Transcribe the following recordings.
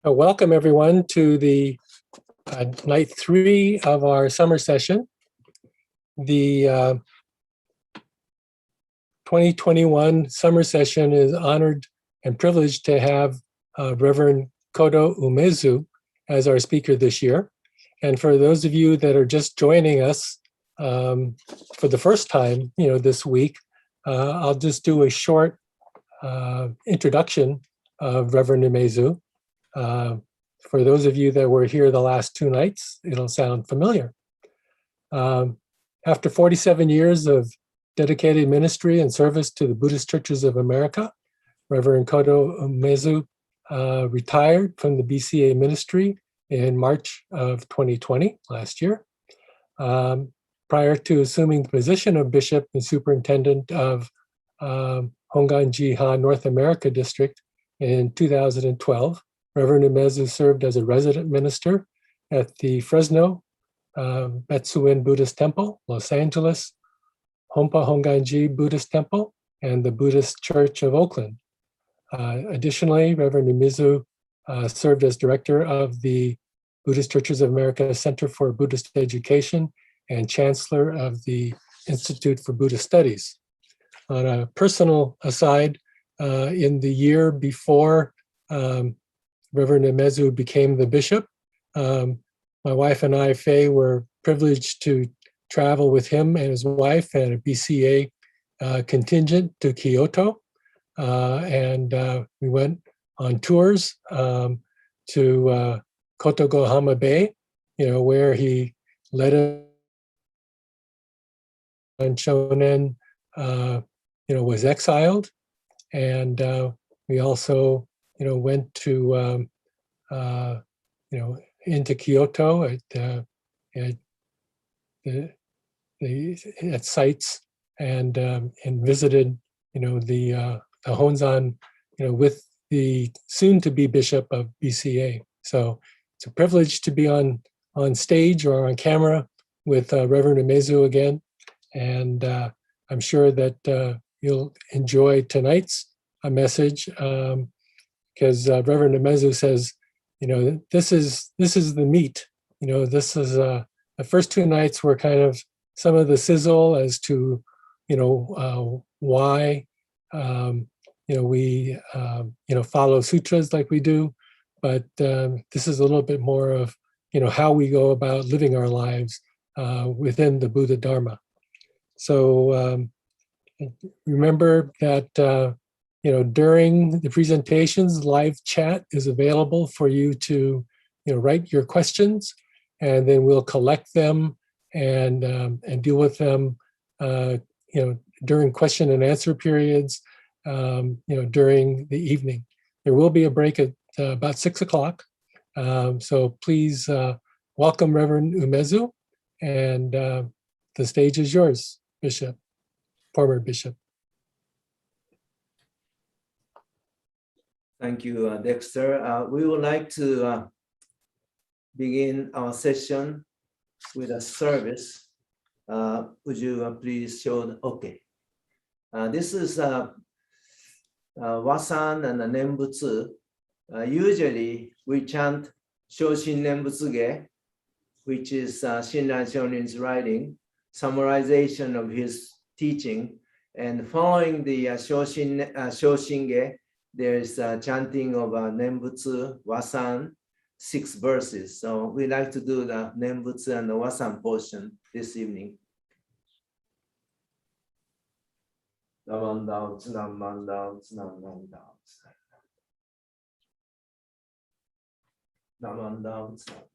Welcome everyone to the night 3 of our summer session. The 2021 summer session is honored and privileged to have Reverend Kodo Umezu as our speaker this year. And for those of you that are just joining us for the first time, this week, I'll just do a short introduction of Reverend Umezu. For those of you that were here the last 2 nights, it'll sound familiar. After 47 years of dedicated ministry and service to the Buddhist churches of America, Reverend Kodo Umezu retired from the BCA ministry in March of 2020, last year. Prior to assuming the position of Bishop and Superintendent of Hongwanji North America District in 2012, Reverend Umezu served as a resident minister at the Fresno Metsuin Buddhist Temple, Los Angeles, Honpa Hongwanji Buddhist Temple, and the Buddhist Church of Oakland. Additionally, Reverend Umezu served as director of the Buddhist Churches of America Center for Buddhist Education and chancellor of the Institute for Buddhist Studies. On a personal aside, in the year before Reverend Umezu became the bishop, my wife and I, Faye, were privileged to travel with him and his wife and a BCA contingent to Kyoto. And we went on tours to Kotogohama Bay, where he led us on Shonen, was exiled. And we also, went to, into Kyoto at sites and visited, the Honzan, with the soon-to-be bishop of BCA. So it's a privilege to be on stage or on camera with Reverend Umezu again. And I'm sure that you'll enjoy tonight's message because Reverend Umezu says, this is the meat. This is the first 2 nights were kind of some of the sizzle as to, why, we, follow sutras like we do. But this is a little bit more of, how we go about living our lives within the Buddha Dharma. So remember that, during the presentations, live chat is available for you to, write your questions, and then we'll collect them and deal with them, during question and answer periods, during the evening. There will be a break at about 6 o'clock. So please welcome Reverend Umezu, and the stage is yours, Bishop, former Bishop. Thank you, Dexter. We would like to begin our session with a service. Would you please show okay? This is Wasan and Nembutsu. Usually we chant Shoshin Nembutsuge, which is Shinran Shonin's writing, summarization of his teaching. And following the Shoshinge, there's a chanting of Nembutsu, Wasan, 6 verses. So we like to do the Nembutsu and the Wasan portion this evening. Namandao, Tsunamandao, Tsunamandao, Namandao, Tsunamandao.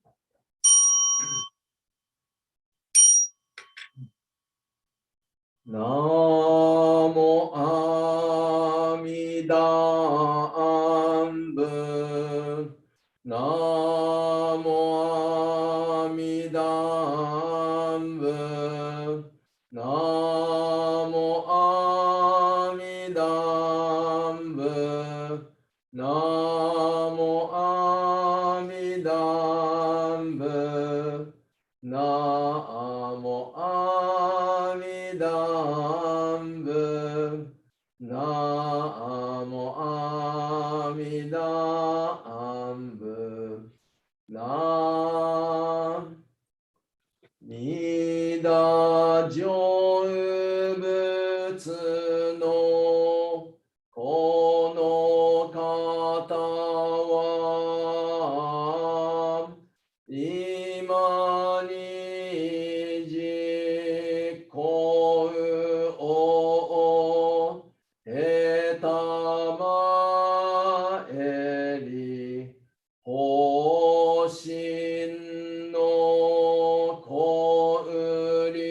Namo Amida Ambu. Namo Amida Ambu. Namo Amida Ambu. Namo Amida Ambu. Namo Amida Ambu. Namo Amida Ambu. 陀成仏のこの方は今に実行をへたまえり方針の小売り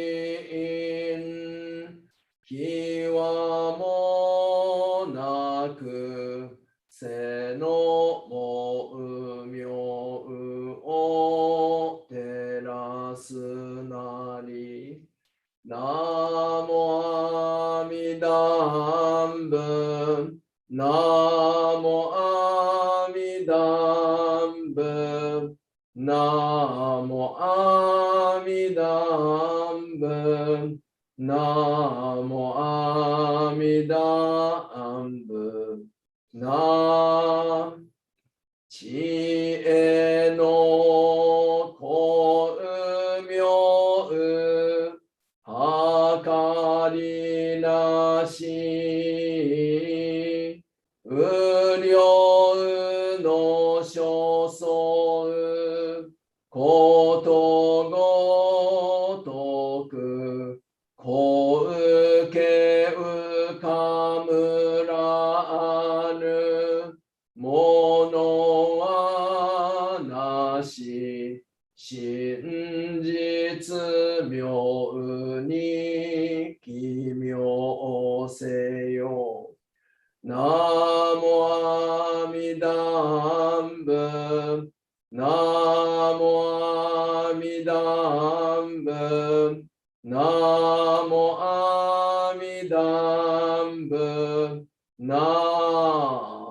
きわもなくせのもうみょうを照らすなりナモアミダンブナモアミダンブナモアミダンブナモアミダンブナ知恵の光明はかりなし無量の所相ことごとくこうけうかむらぬものはなし真実妙に奇妙せよナモアミダンブナモアミダンブナモアミダンブナモア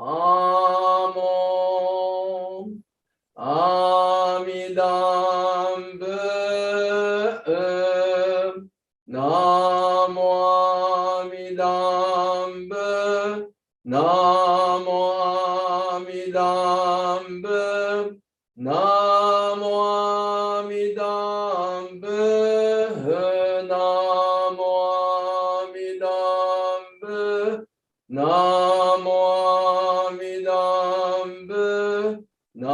ミダンブナモアミダンブナモアミダンブナモアミダンブナモアミダンブナモアミダンブナ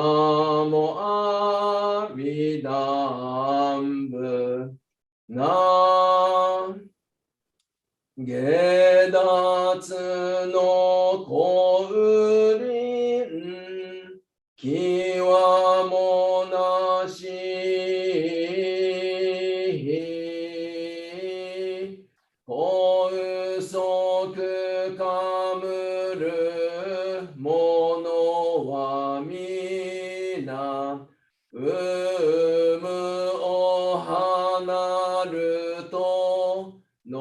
モアミダンブナ下脱の小売りきわもなし法則かむるものはみな有無を離ると述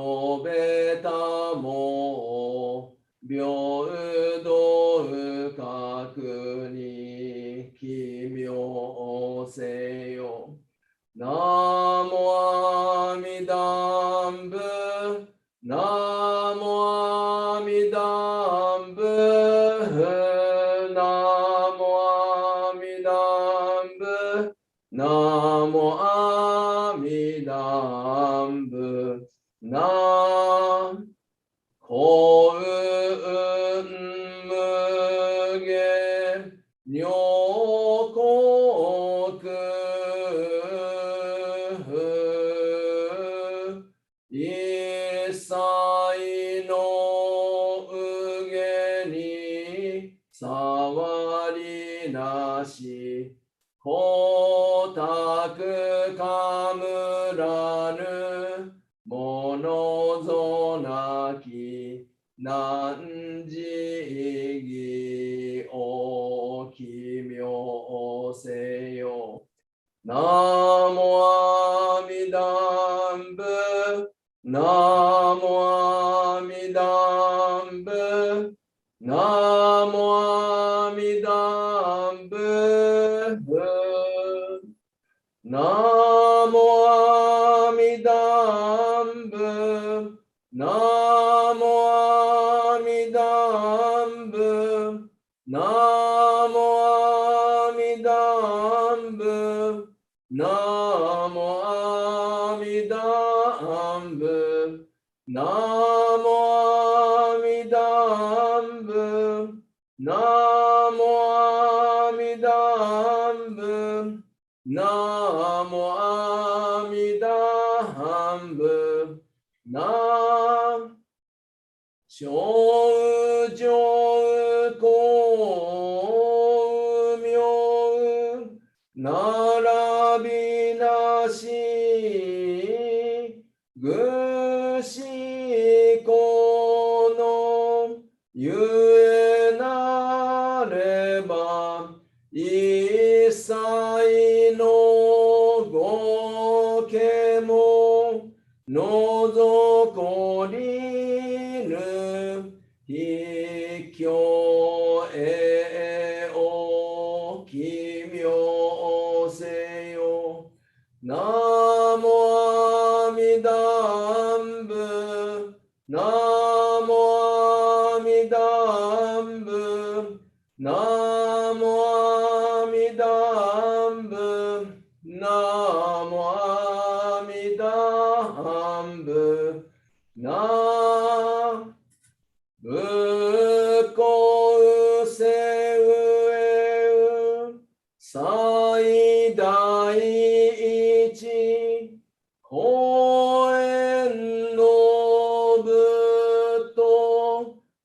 べたも平等確に奇妙せよナモアミダンブナモアミダンブナモアミダンブナモアミダンブナ幸運無限女国一切のうげに触りなし光沢かむらぬものぞなき何時義を奇妙せよナモアミダンブナモアミダンブナモアミダンブナモアミダンブナモアミダンブナモアミダンブナモアミダンブ Namo Amidambam. Namo Amidambam. Namo Amidambam. Nam Shou Jou Kou Myou Narabi Nashi Gushi Kono Yue Nareba Isai no Gokemo Nozokorinu Hikyo e o Kimyo seyo Namo Amidambu Namo Amidambu Namo Amidambu Namo Amidambu Nam Bukou Seu Sai Dai Ichi Koen no Buto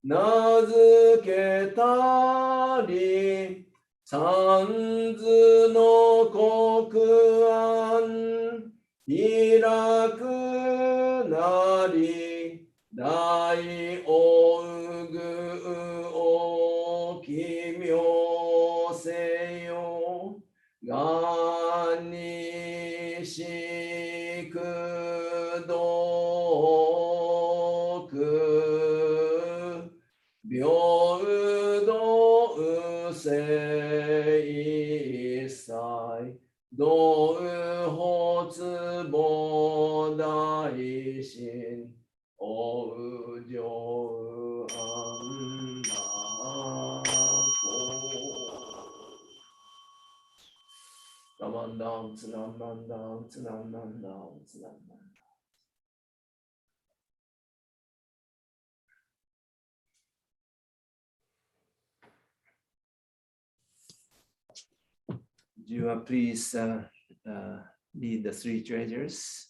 Nazuketari Sanzu no Kokuan Hiraku nari Dai Ougu o Kimyo seyo Gani Shikudoku Byoudo Usei Sai Dou Hotsubo Daishin Oujou Anmako Namandam Tsunamandam Tsunamandam Tsunamandam. Would you please lead the three treasures?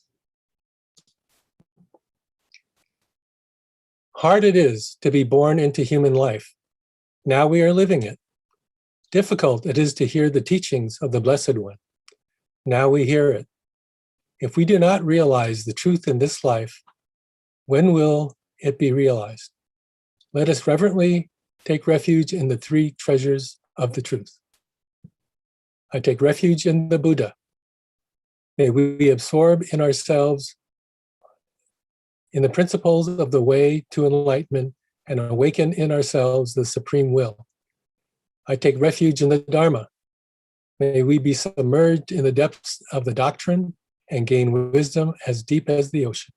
Hard it is to be born into human life. Now we are living it. Difficult it is to hear the teachings of the Blessed One. Now we hear it. If we do not realize the truth in this life, when will it be realized? Let us reverently take refuge in the three treasures of the truth. I take refuge in the Buddha. May we absorb in ourselves in the principles of the way to enlightenment and awaken in ourselves the supreme will. I take refuge in the Dharma. May we be submerged in the depths of the doctrine and gain wisdom as deep as the ocean.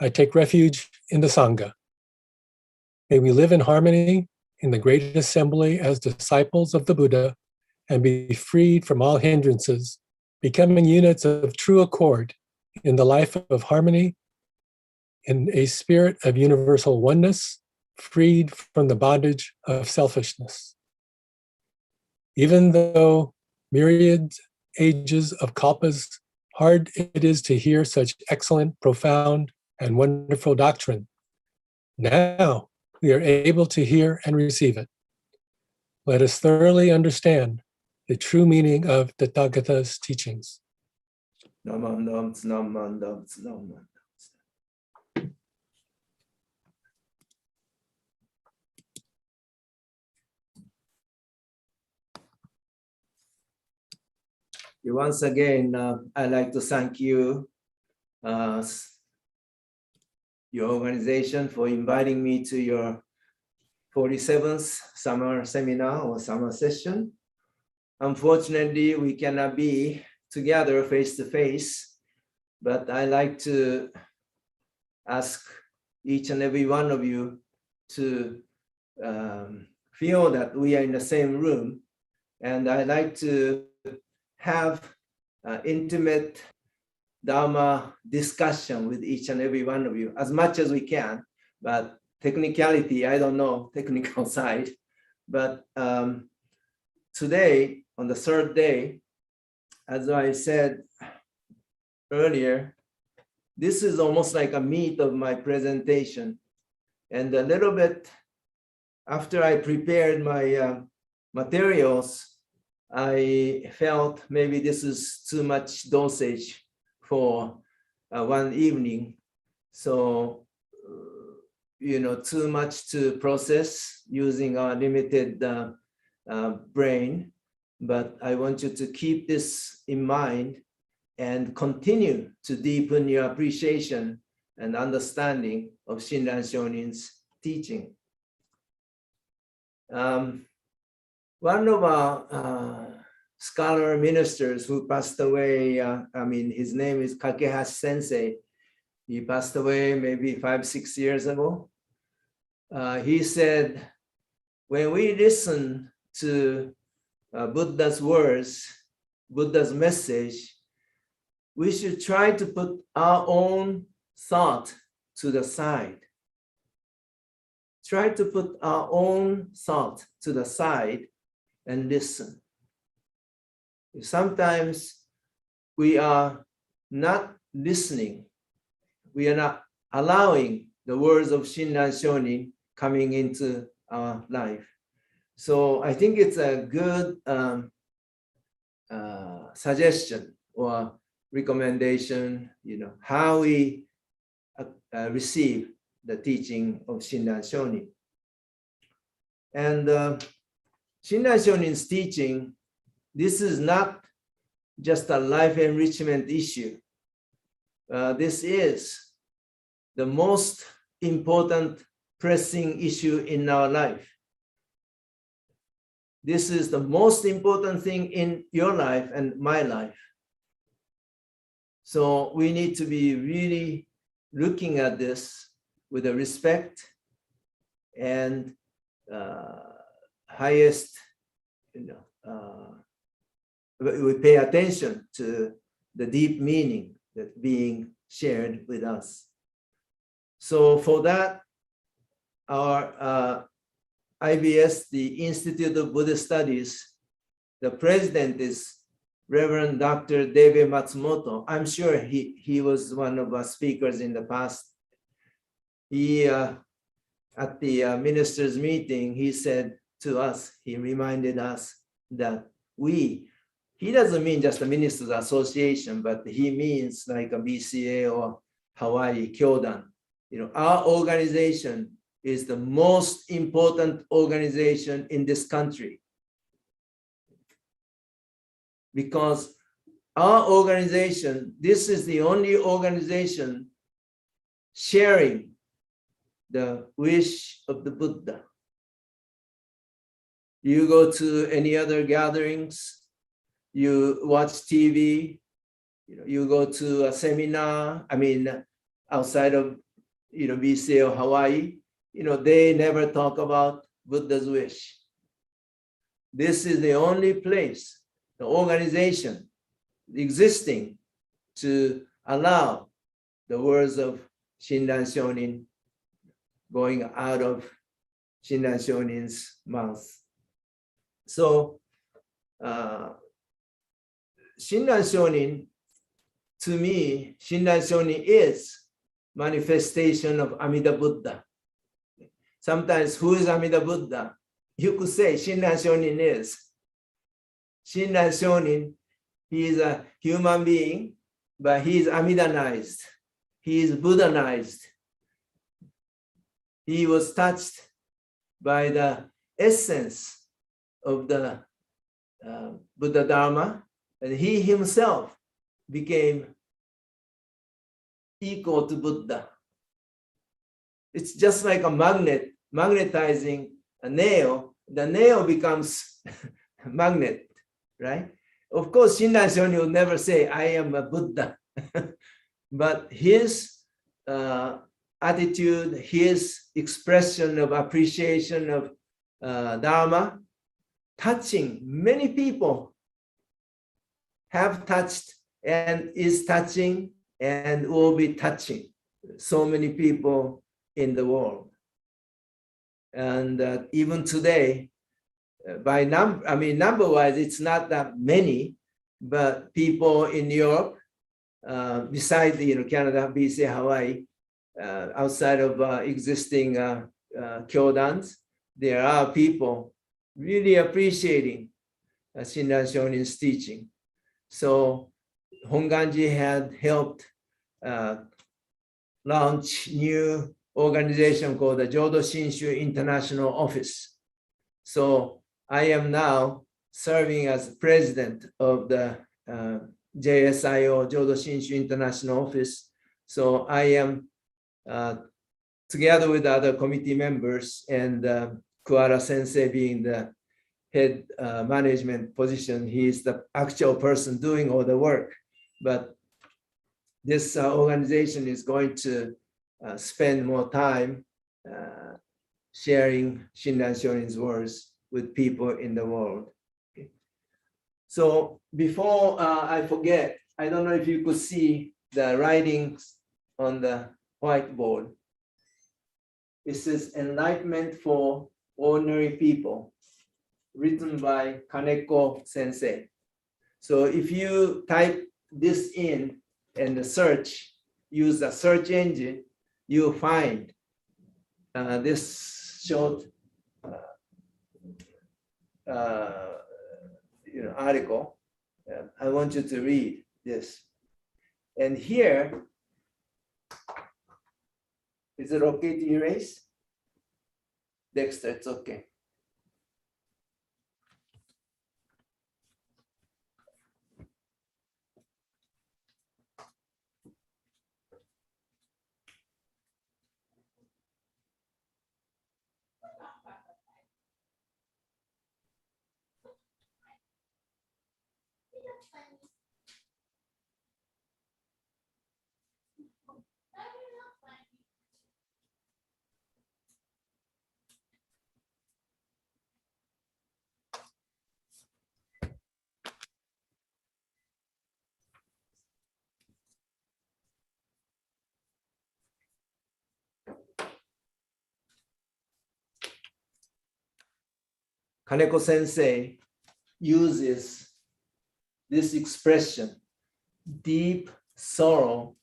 I take refuge in the Sangha. May we live in harmony in the great assembly as disciples of the Buddha and be freed from all hindrances, becoming units of true accord in the life of harmony, in a spirit of universal oneness, freed from the bondage of selfishness. Even though myriad ages of kalpas, hard it is to hear such excellent, profound, and wonderful doctrine. Now we are able to hear and receive it. Let us thoroughly understand the true meaning of Tathagata's teachings. Namandam Tsunamandam Tsunamandam. Once again, I'd like to thank you, your organization, for inviting me to your 47th summer seminar or summer session. Unfortunately, we cannot be together face to face, but I like to ask each and every one of you to feel that we are in the same room, and I like to have intimate Dharma discussion with each and every one of you as much as we can. But technicality, I don't know, technical side. But today, on the third day, as I said earlier, this is almost like a meat of my presentation. And a little bit after I prepared my materials, I felt maybe this is too much dosage for one evening. So, too much to process using our limited brain. But I want you to keep this in mind and continue to deepen your appreciation and understanding of Shinran Shonin's teaching. One of our scholar ministers who passed away, his name is Kakehashi Sensei. He passed away maybe 5-6 years ago. He said, when we listen to Buddha's words, Buddha's message, we should try to put our own thought to the side. Try to put our own thought to the side and listen. Sometimes we are not listening. We are not allowing the words of Shinran Shonin coming into our life. So I think it's a good suggestion or recommendation, how we receive the teaching of Shinran Shonin. And Shinran Shonin's teaching, this is not just a life enrichment issue. This is the most important pressing issue in our life. This is the most important thing in your life and my life. So we need to be really looking at this with a respect and highest, we pay attention to the deep meaning that's being shared with us. So for that, our IBS, the Institute of Buddhist Studies, the president is Reverend Dr. Debe Matsumoto. I'm sure he was one of our speakers in the past. He, at the ministers' meeting, he said to us, he reminded us that he doesn't mean just a ministers association, but he means like a BCA or Hawaii Kyodan. Our organization is the most important organization in this country. Because our organization, this is the only organization sharing the wish of the Buddha. You go to any other gatherings, you watch TV, you go to a seminar, outside of, BC or Hawaii, they never talk about Buddha's wish. This is the only place, the organization existing to allow the words of Shinran Shonin going out of Shinran Shonin's mouth. So, Shinran Shonin, to me, Shinran Shonin is manifestation of Amida Buddha. Sometimes, who is Amida Buddha? You could say Shinran Shonin is. Shinran Shonin, he is a human being, but he is Amidanized. He is Buddhanized. He was touched by the essence of the Buddha Dharma, and he himself became equal to Buddha. It's just like a magnet magnetizing a nail. The nail becomes magnet, right? Of course, Shinran Shonin will never say, I am a Buddha. But his attitude, his expression of appreciation of Dharma, touching many people, have touched and is touching and will be touching so many people in the world. And even today, by number-wise, it's not that many, but people in Europe, besides Canada, BC, Hawaii, outside of existing kyodans, there are people really appreciating Shinran Shonin's teaching. So Hongwanji had helped launch new organization called the Jodo Shinshu International Office. So I am now serving as president of the JSIO, Jodo Shinshu International Office. So I am together with other committee members and Kuara Sensei being the head management position. He is the actual person doing all the work. But this organization is going to spend more time sharing Shinran Shonin's words with people in the world. Okay. So before I forget, I don't know if you could see the writings on the whiteboard. It says Enlightenment for Ordinary People, written by Kaneko Sensei. So if you type this in and the search, use a search engine, you'll find this short article. I want you to read this. And here, is it okay to erase? Dexter, it's okay. Kaneko Sensei uses this expression, deep sorrow,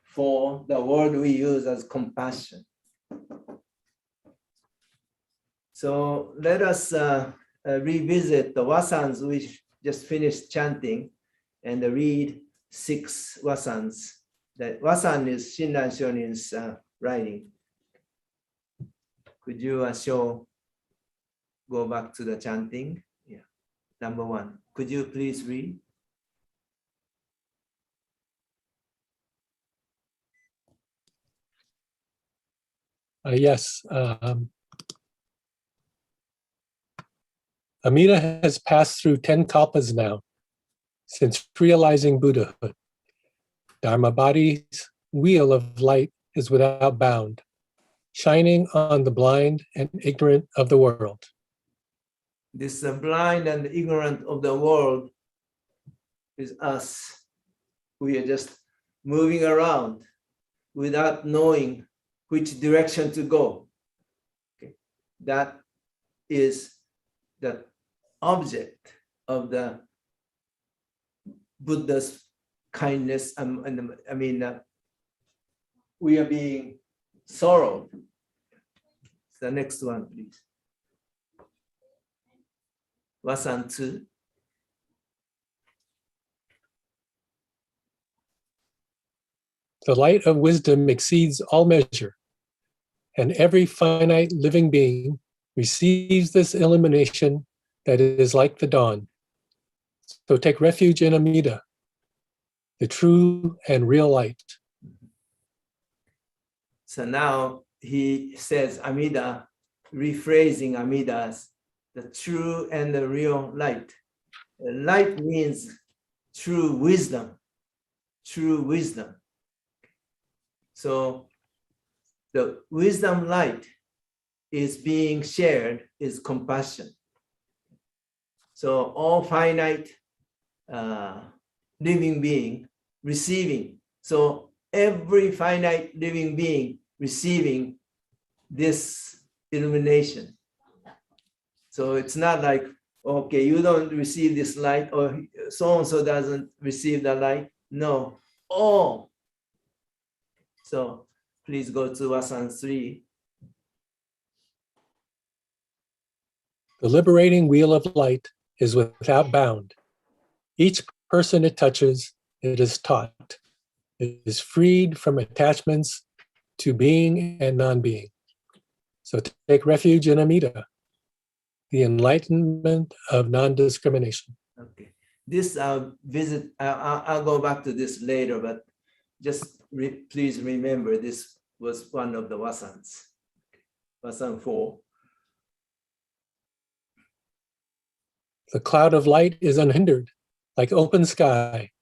for the word we use as compassion. So let us revisit the wasans we just finished chanting and read 6 wasans. The wasan is Shinran Shonin's writing. Could you go back to the chanting? Yeah. Number 1. Could you please read? Yes. Amida has passed through 10 kalpas now since realizing Buddhahood. Dharmabodi's wheel of light is without bound, shining on the blind and ignorant of the world. This blind and ignorant of the world is us. We are just moving around without knowing which direction to go. Okay. That is the object of the Buddha's kindness. We are being sorrowed. The next one, please. Wasan 2. The light of wisdom exceeds all measure, and every finite living being receives this illumination that is like the dawn. So take refuge in Amida, the true and real light. So now he says Amida, rephrasing Amida as the true and the real light. Light means true wisdom, true wisdom. So the wisdom light is being shared is compassion. So all finite living being receiving. So every finite living being receiving this illumination. So it's not like, okay, you don't receive this light, or so-and-so doesn't receive the light. No, all. So please go to Wasan 3. The liberating wheel of light is without bound. Each person it touches, it is taught. It is freed from attachments to being and non-being. So take refuge in Amida, the enlightenment of non-discrimination. Okay. This visit, I'll go back to this later, but just please remember this was one of the Wasans. Wasan 4. The cloud of light is unhindered, like open sky.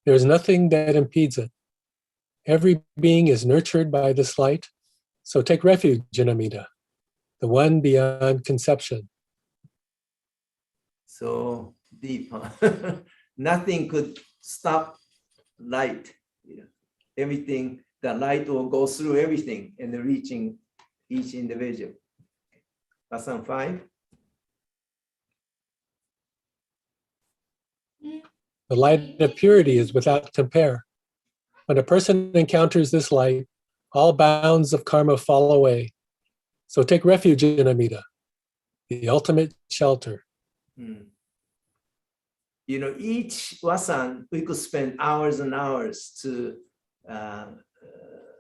There is nothing that impedes it. Every being is nurtured by this light, so take refuge in Amida, the one beyond conception. So deep, huh? Nothing could stop light. You know, everything, the light will go through everything and reaching each individual. Lesson 5. The light of purity is without compare. When a person encounters this light, all bounds of karma fall away. So take refuge in Amida, the ultimate shelter. You know, each Wasan, we could spend hours and hours to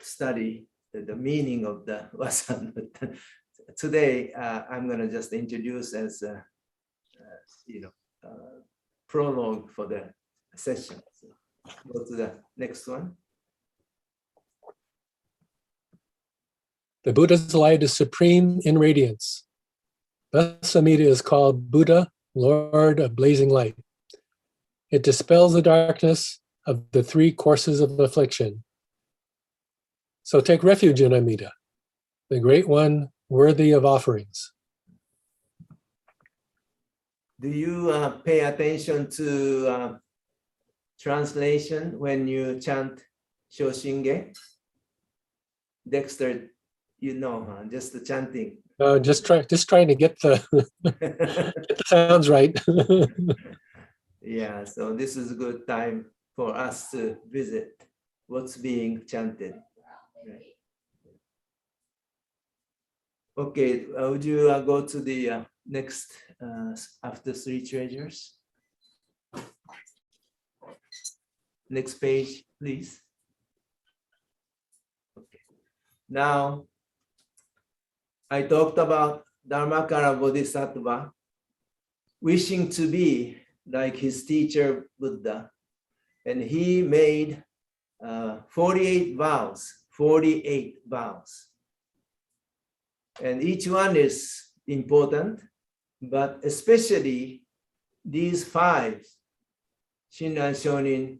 study the meaning of the Wasan. But today, I'm going to just introduce as a, prologue for the session. So go to the next one. The Buddha's light is supreme in radiance. Thus, Amida is called Buddha, Lord of blazing light. It dispels the darkness of the 3 courses of affliction. So take refuge in Amida, the great one worthy of offerings. Do you pay attention to translation when you chant Shoshinge? Dexter, you know, huh? Just the chanting. Just trying to get the, get the sounds right. Yeah, so this is a good time for us to visit what's being chanted. Right. Okay, would you go to the next after 3 treasures? Next page, please. Okay. Now, I talked about Dharmakara Bodhisattva wishing to be like his teacher Buddha, and he made 48 vows, 48 vows. And each one is important, but especially these 5, Shinran Shonin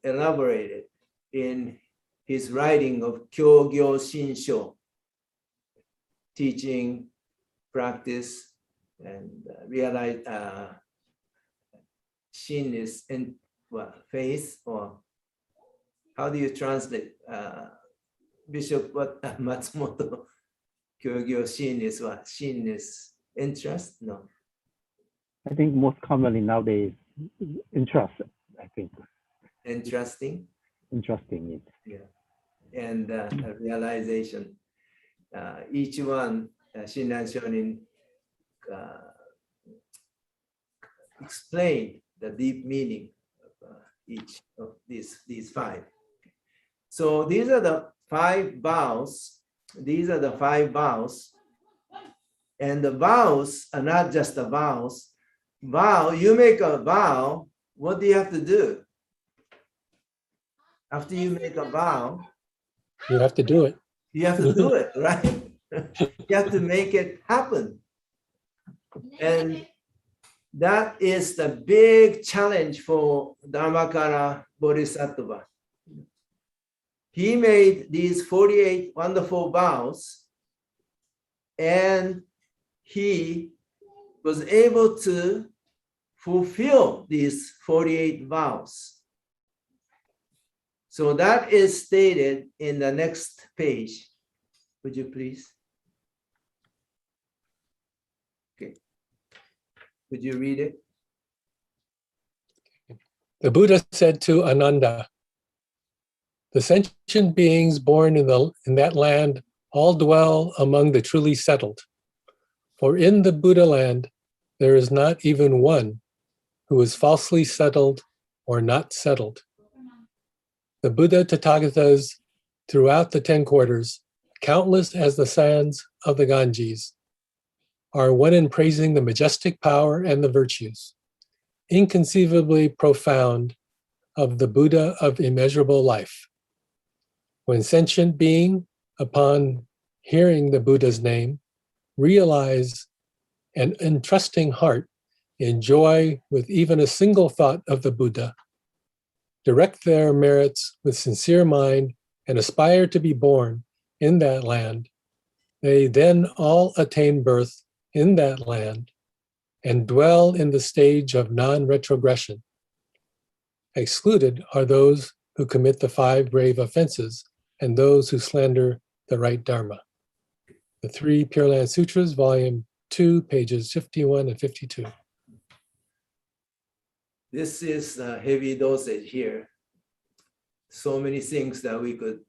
elaborated in his writing of Kyogyo Shinsho, teaching, practice, and realize Shin is in faith, or how do you translate? Bishop Matsumoto, Kyogyo Shin is what? Shin is interest? No. I think most commonly nowadays, interest, I think. Interesting. Interesting. Yeah. And realization. Each one, Shinran Shonin explained the deep meaning of each of these 5. So these are the 5 vows. These are the 5 vows. And the vows are not just the vows. You make a vow, what do you have to do? After you make a vow, You have to do it. you have to do it, right? You have to make it happen. And that is the big challenge for Dharmakara Bodhisattva. He made these 48 wonderful vows, and he was able to fulfill these 48 vows. So that is stated in the next page. Would you please? Okay. Would you read it? The Buddha said to Ananda, "The sentient beings born in that land all dwell among the truly settled. For in the Buddha land, there is not even one who is falsely settled or not settled. The Buddha Tathagatas throughout the 10 quarters, countless as the sands of the Ganges, are one in praising the majestic power and the virtues, inconceivably profound, of the Buddha of immeasurable life. When sentient being, upon hearing the Buddha's name, realize an entrusting heart enjoy with even a single thought of the Buddha, direct their merits with sincere mind, and aspire to be born in that land, they then all attain birth in that land and dwell in the stage of non-retrogression. Excluded are those who commit the 5 grave offenses and those who slander the right Dharma." The 3 Pure Land Sutras, Volume 2, pages 51 and 52. This is a heavy dosage here. So many things that we could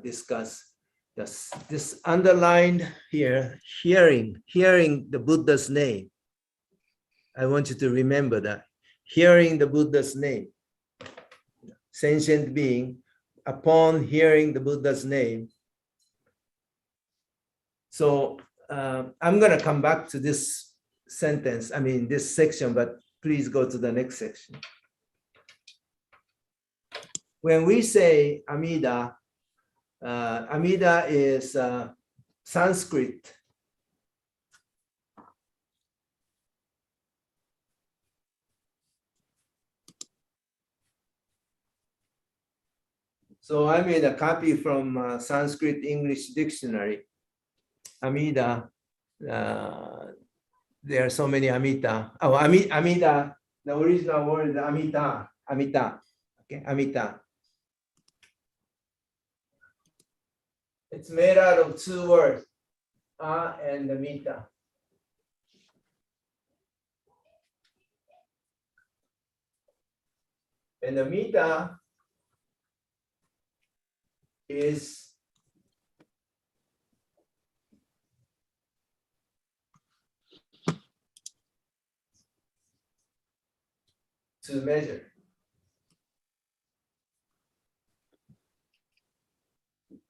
discuss. This underlined here, hearing the Buddha's name. I want you to remember that. Hearing the Buddha's name. Sentient being, upon hearing the Buddha's name. So I'm going to come back to this sentence, this section, but please go to the next section. When we say Amida, Amida is Sanskrit. So I made a copy from Sanskrit English Dictionary. Amida, there are so many Amita. Oh, Amida, the original word is Amita, okay, Amita. It's made out of 2 words, and Amita. And Amita is to measure.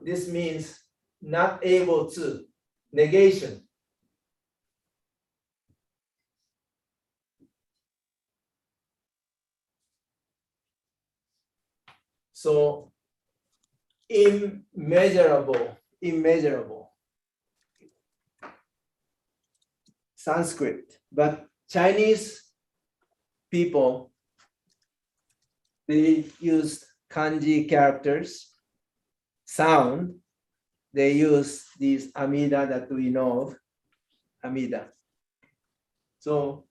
This means not able to, negation. So immeasurable. Sanskrit, but Chinese people, they used kanji characters, sound. They use these Amida that we know of, Amida. So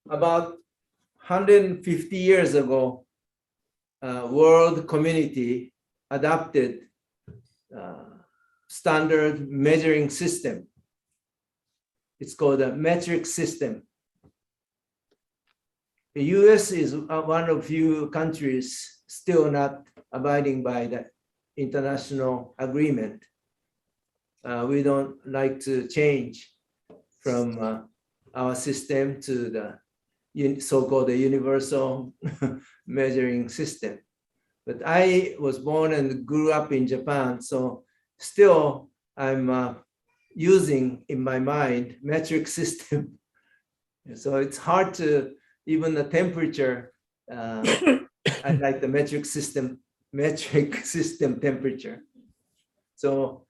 about 150 years ago, world community adopted standard measuring system. It's called a metric system. The US is one of few countries still not abiding by the international agreement. We don't like to change from our system to the so-called universal measuring system. But I was born and grew up in Japan, so still I'm using in my mind metric system. So it's hard to, even the temperature, I like the metric system temperature. So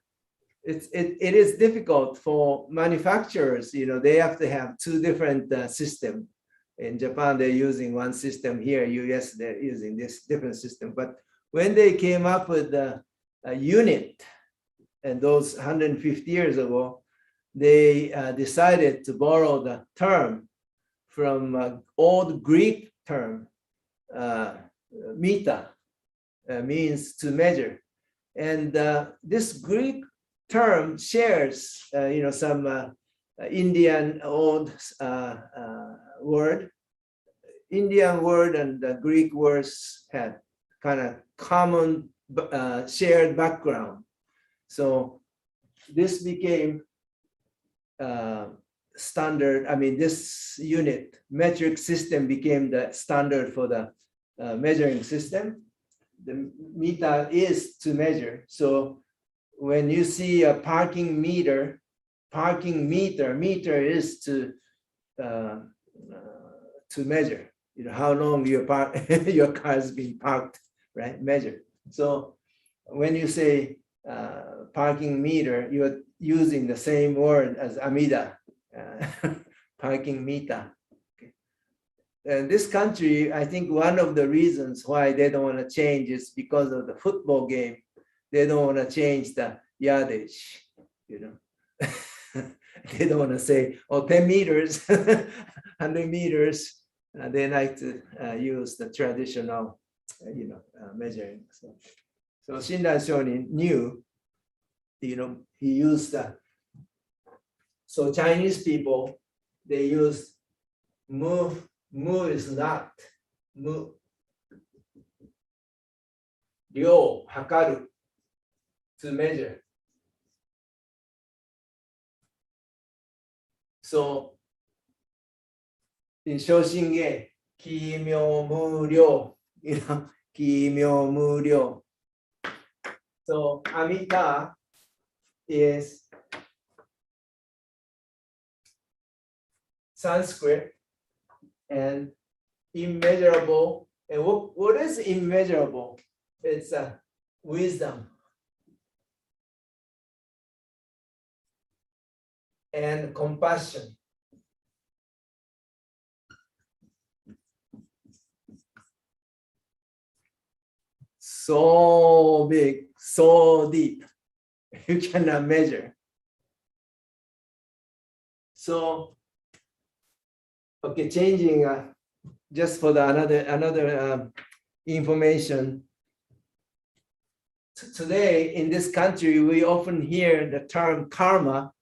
it is difficult for manufacturers, they have to have 2 different systems. In Japan, they're using one system. Here, US, they're using this different system. But when they came up with a unit, and those 150 years ago, they decided to borrow the term from old Greek term, mita, means to measure. And this Greek term shares, some Indian old word. Indian word and the Greek words had kind of common shared background. So this became standard. I mean, this unit metric system became the standard for the measuring system. The meter is to measure. So when you see a parking meter is to measure, how long your car has been parked, right? Measure. So when you say parking meter, you're using the same word as Amida, parking meter. Okay. And this country, I think one of the reasons why they don't want to change is because of the football game. They don't want to change the yardage, They don't want to say, 10 meters, 100 meters. They like to use the traditional, measuring. So Shinran Shonin knew, he used that. So Chinese people, they used mu is not, mu, ryo, hakaru, to measure. So in Shoshinge, ki myo mu ryo, ki myo mu ryo. So amita is Sanskrit and immeasurable. And what is immeasurable? It's wisdom and compassion. So big, so deep, you cannot measure. So, okay, changing just for the another information. Today in this country, we often hear the term karma.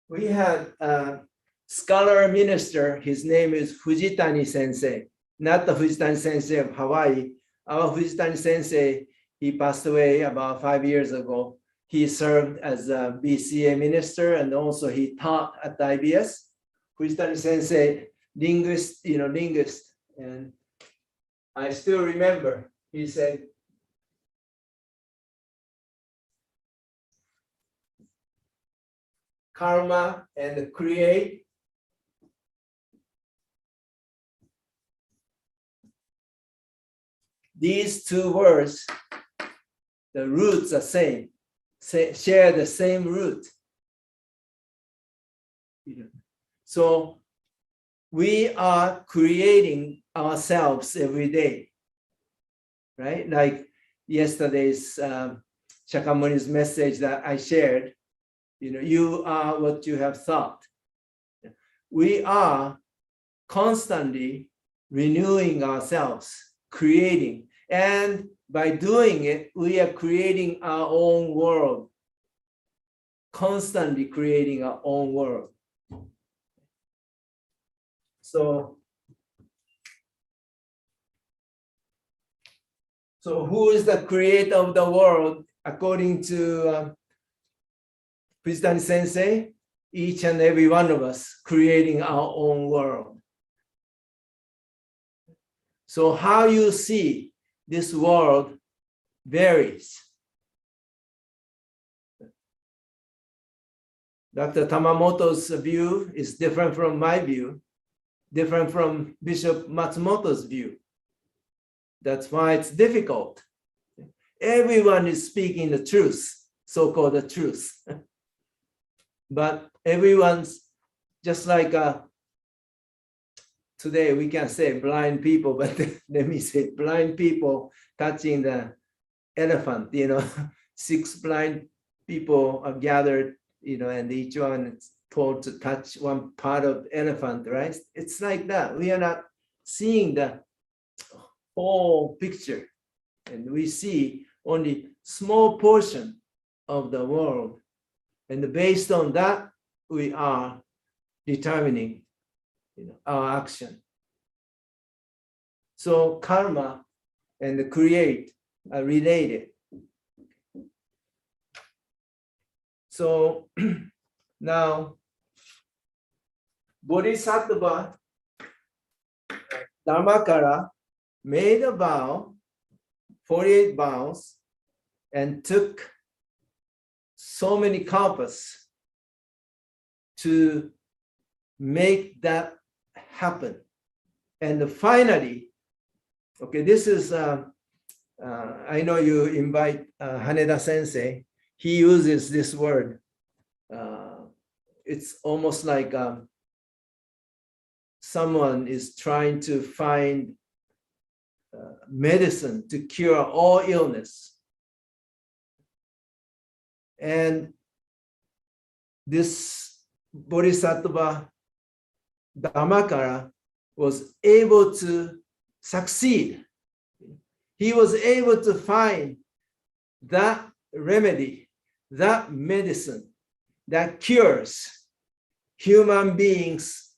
We have a scholar minister, his name is Fujitani Sensei, not the Fujitani Sensei of Hawaii. Our Fujitani Sensei, he passed away about 5 years ago. He served as a BCA minister and also he taught at the IBS. Fujitani Sensei, linguist, and I still remember, he said, karma and create these two words, the roots are same, share the same root. So we are creating ourselves every day, right? Like yesterday's Shakamuni's message that I shared, you are what you have thought. We are constantly renewing ourselves, creating, and by doing it, we are creating our own world, constantly creating our own world. So who is the creator of the world according to Fujitani Sensei? Each and every one of us creating our own world. So how you see this world varies. Dr. Tamamoto's view is different from my view, different from Bishop Matsumoto's view. That's why it's difficult. Everyone is speaking the truth, so-called the truth. but everyone's just like today we can say blind people, but let me say blind people touching the elephant, 6 blind people are gathered, and each one is told to touch one part of the elephant, right? It's like that. We are not seeing the whole picture, and we see only small portion of the world. And based on that, we are determining our action. So karma and the create are related. So now, Bodhisattva Dharmakara made a vow, 48 vows, and took so many kalpas to make that happen. And finally, okay, this is, I know you invite Haneda Sensei. He uses this word. It's almost like someone is trying to find medicine to cure all illness. And this Bodhisattva Dhammakara was able to succeed. He was able to find that remedy, that medicine that cures human beings'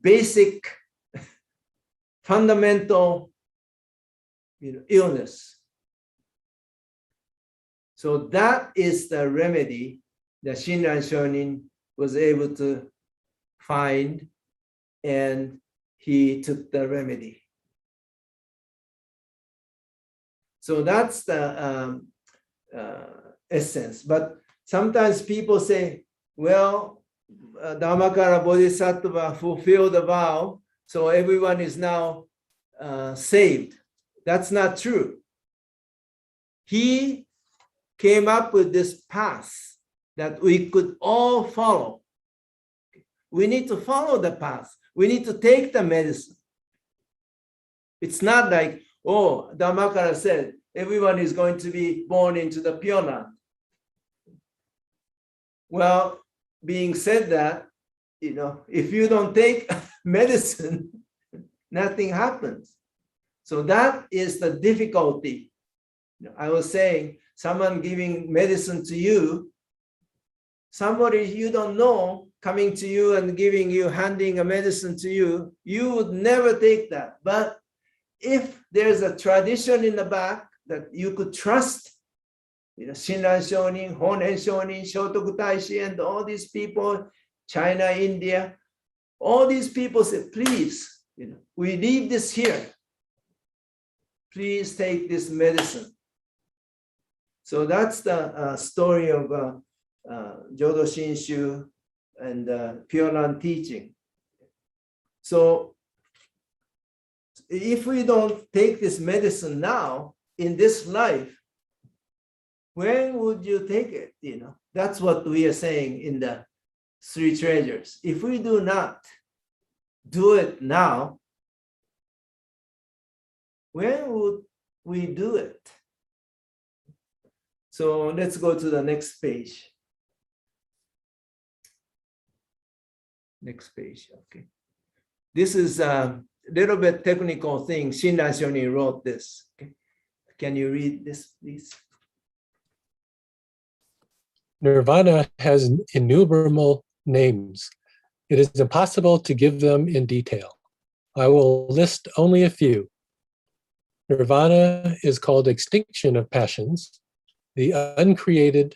basic fundamental illness. So that is the remedy that Shinran Shonin was able to find, and he took the remedy. So that's the essence. But sometimes people say, well, Dhammakara Bodhisattva fulfilled the vow, so everyone is now saved. That's not true. He came up with this path that we could all follow. We need to follow the path. We need to take the medicine. It's not like, oh, Dhammakara said, everyone is going to be born into the Pure Land. Well, being said that, if you don't take medicine, nothing happens. So that is the difficulty. I was saying, someone giving medicine to you, somebody you don't know coming to you and handing a medicine to you, you would never take that. But if there's a tradition in the back that you could trust, Shinran Shonin, Honen Shonin, Shotoku Taishi, and all these people, China, India, all these people say, please, we leave this here. Please take this medicine. So that's the story of Jodo Shinshu and Pure Land teaching. So if we don't take this medicine now, in this life, when would you take it? That's what we are saying in the Three Treasures. If we do not do it now, when would we do it? So let's go to the next page. Next page, okay. This is a little bit technical thing. Shinran Shonin wrote this. Okay. Can you read this, please? Nirvana has innumerable names. It is impossible to give them in detail. I will list only a few. Nirvana is called extinction of passions, the uncreated,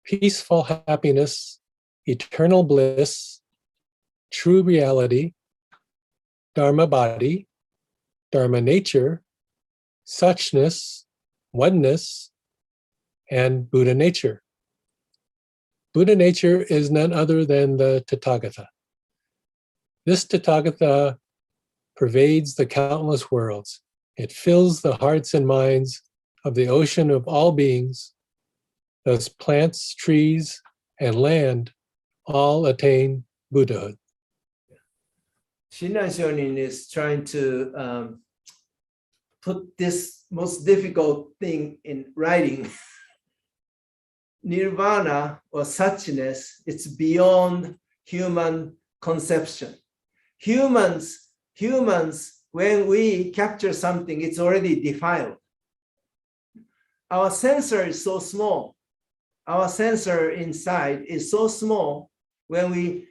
peaceful happiness, eternal bliss, true reality, Dharma body, Dharma nature, suchness, oneness, and Buddha nature. Buddha nature is none other than the Tathagata. This Tathagata pervades the countless worlds. It fills the hearts and minds of the ocean of all beings. Thus plants, trees, and land all attain Buddhahood. Shinran Shonin is trying to put this most difficult thing in writing. Nirvana or suchness, it's beyond human conception. Humans, when we capture something, it's already defiled. Our sensor is so small. Our sensor inside is so small. When we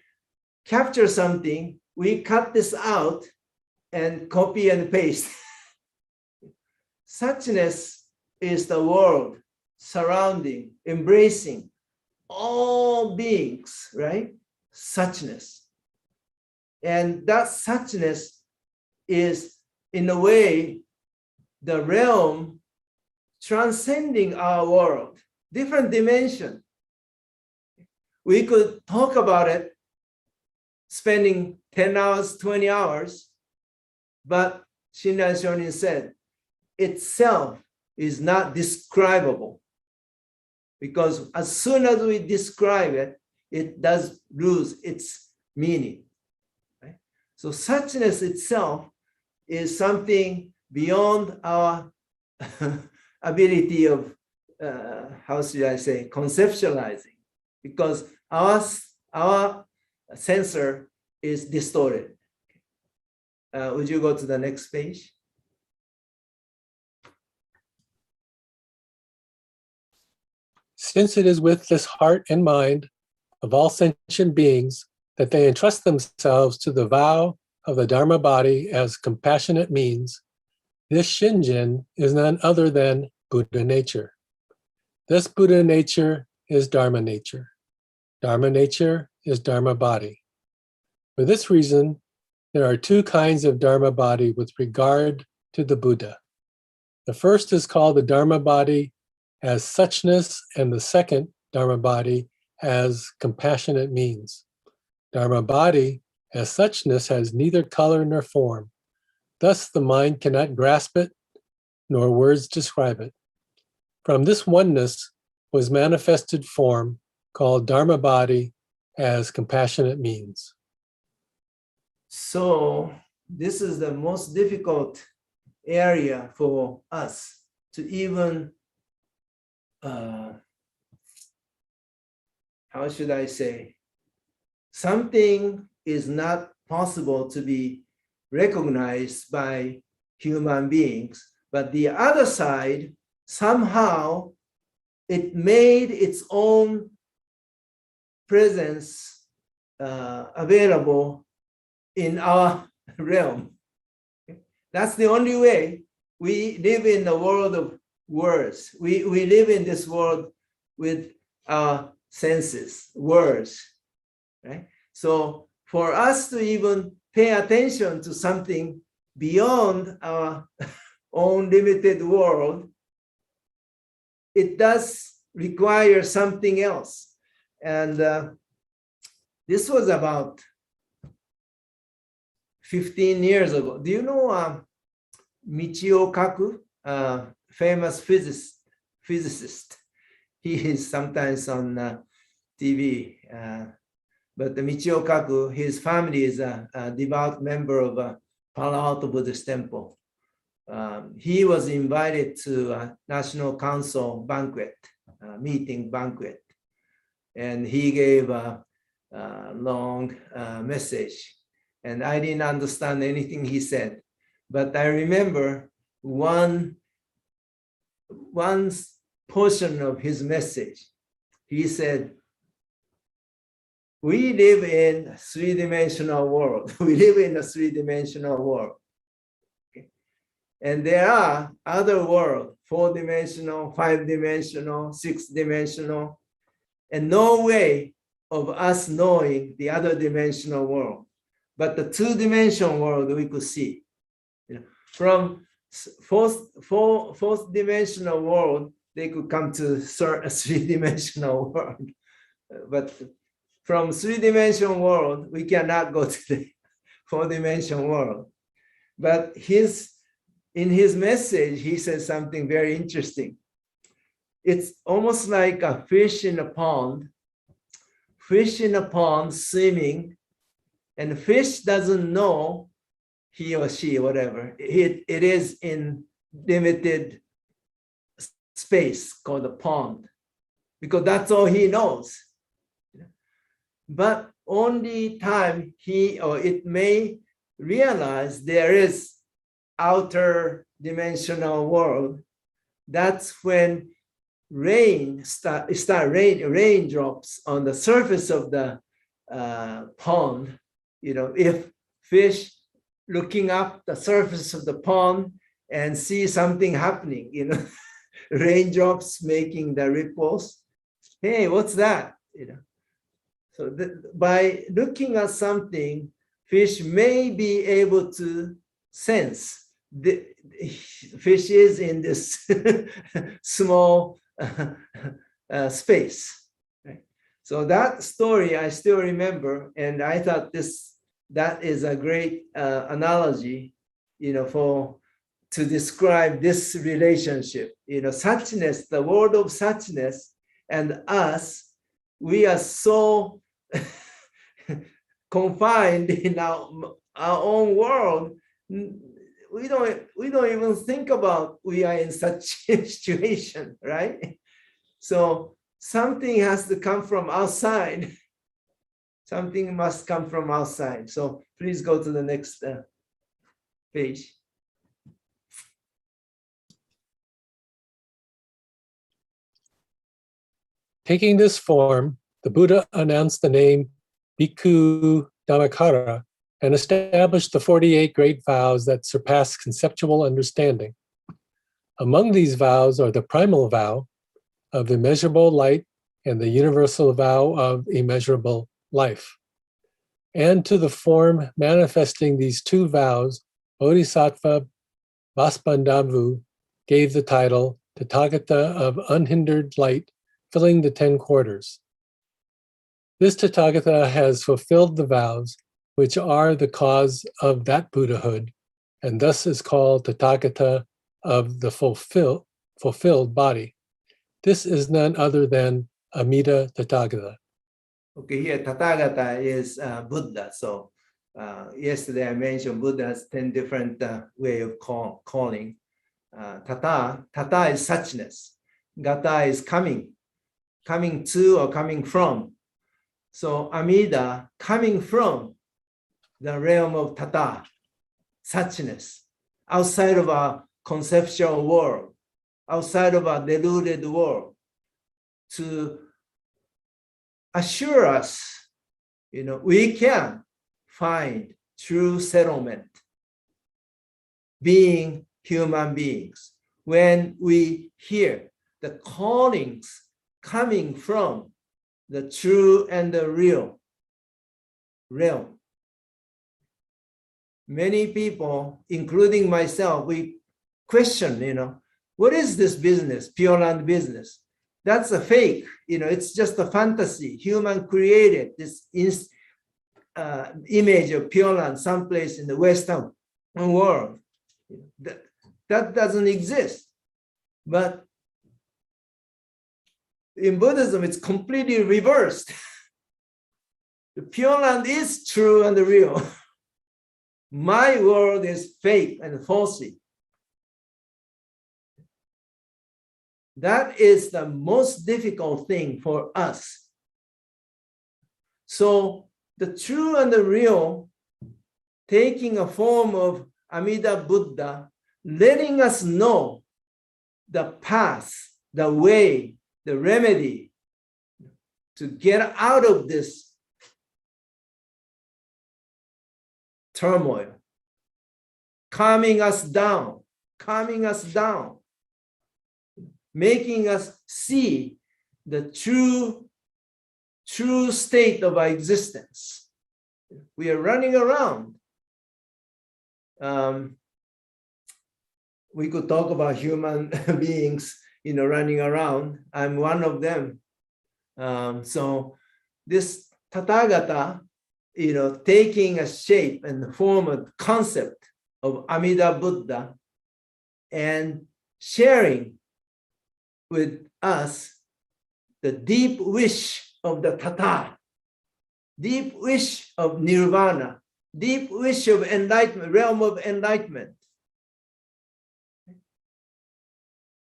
capture something, we cut this out and copy and paste. Suchness is the world surrounding, embracing all beings, right? Suchness. And that suchness is, in a way, the realm transcending our world, different dimension. We could talk about it, spending 10 hours, 20 hours, but Shinran Shonin said, itself is not describable. Because as soon as we describe it, it does lose its meaning. Right? So suchness itself is something beyond our ability of, how should I say, conceptualizing, because our sensor is distorted. Would you go to the next page? Since it is with this heart and mind of all sentient beings that they entrust themselves to the vow of the Dharma body as compassionate means, this Shinjin is none other than Buddha nature. This Buddha nature is Dharma nature. Dharma nature is Dharma body. For this reason, there are two kinds of Dharma body with regard to the Buddha. The first is called the Dharma body as suchness, and the second, Dharma body, as compassionate means. Dharma body as suchness has neither color nor form. Thus, the mind cannot grasp it, nor words describe it. From this oneness was manifested form called Dharma body as compassionate means. So this is the most difficult area for us to even, how should I say, something is not possible to be recognized by human beings, but the other side, somehow it made its own presence available in our realm. That's the only way. We live in the world of words. We live in this world with our senses, words, right? So for us to even pay attention to something beyond our own limited world, it does require something else. And this was about 15 years ago. Do you know Michio Kaku, famous physicist? He is sometimes on TV. But the Michio Kaku, his family is a devout member of a Palo Alto Buddhist temple. He was invited to a National Council banquet, meeting banquet, and he gave a long message. And I didn't understand anything he said, but I remember one portion of his message. He said, we live in a three-dimensional world. We live in a three-dimensional world. Okay? And there are other worlds, four-dimensional, five-dimensional, six-dimensional, and no way of us knowing the other dimensional world. But the two-dimensional world we could see. You know, from fourth dimensional world, they could come to a three-dimensional world. But from three-dimensional world, we cannot go to the four-dimensional world. But in his message, he says something very interesting. It's almost like a fish in a pond fish in a pond swimming, and the fish doesn't know, he or she, whatever, it is in limited space called a pond, because that's all he knows. But only time he or it may realize there is outer dimensional world, that's when raindrops on the surface of the pond. If fish looking up the surface of the pond and see something happening, raindrops making the ripples. Hey, what's that? So by looking at something, fish may be able to sense the fish is in this small space. Right? So that story I still remember, and I thought that is a great analogy, to describe this relationship. Suchness, the world of suchness, and us, we are so confined in our own world. We don't even think about we are in such a situation, right? So something has to come from outside. Something must come from outside. So please go to the next page. Taking this form, the Buddha announced the name Bhikkhu Dhammakara and established the 48 great vows that surpass conceptual understanding. Among these vows are the primal vow of immeasurable light and the universal vow of immeasurable life. And to the form manifesting these two vows, Bodhisattva Vasubandhu gave the title Tathagata of unhindered light, filling the 10 quarters. This Tathagata has fulfilled the vows, which are the cause of that Buddhahood, and thus is called Tathagata of the fulfilled body. This is none other than Amida Tathagata. Okay, here Tathagata is Buddha. So yesterday I mentioned Buddha has 10 different way of calling. Tata is suchness. Gata is coming to or coming from. So Amida, coming from the realm of Tata, suchness, outside of our conceptual world, outside of our deluded world, to assure us, we can find true settlement, being human beings, when we hear the callings coming from the true and the real realm. Many people, including myself, we question, what is this business, Pure Land business? That's a fake, it's just a fantasy. Human created this image of Pure Land someplace in the Western world. That doesn't exist. But in Buddhism, it's completely reversed. The Pure Land is true and real. My world is fake and falsy. That is the most difficult thing for us. So the true and the real, taking a form of Amida Buddha, letting us know the path, the way, the remedy to get out of this turmoil, calming us down, making us see the true state of our existence. We are running around. We could talk about human beings, running around. I'm one of them. So this Tathagata, taking a shape and the form of concept of Amida Buddha and sharing with us the deep wish of the Tata, deep wish of nirvana, deep wish of enlightenment, realm of enlightenment.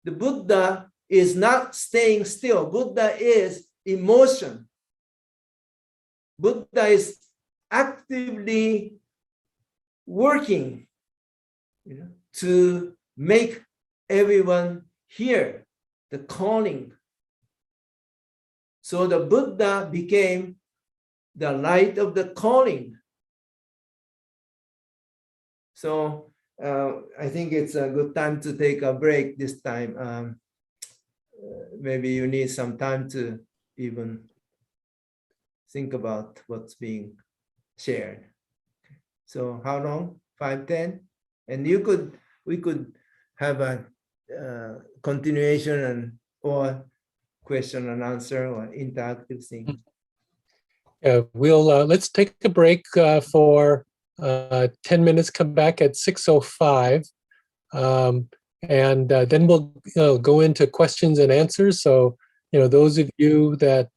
The Buddha is not staying still. Buddha is emotion. Buddha is actively working, to make everyone hear the calling. So the Buddha became the light of the calling. So I think it's a good time to take a break this time. Maybe you need some time to even think about what's being shared. So how long? 5-10? And we could have a continuation or question and answer or interactive thing. We'll let's take a break for 10 minutes. Come back at 6:05, and then we'll go into questions and answers. So those of you that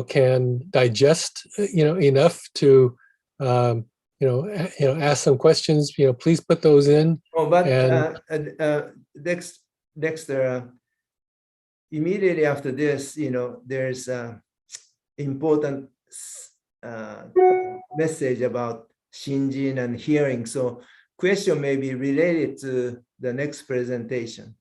can digest enough to ask some questions, please put those in. Oh, but and Dexter, immediately after this, there's important message about Shinjin and hearing. So question may be related to the next presentation.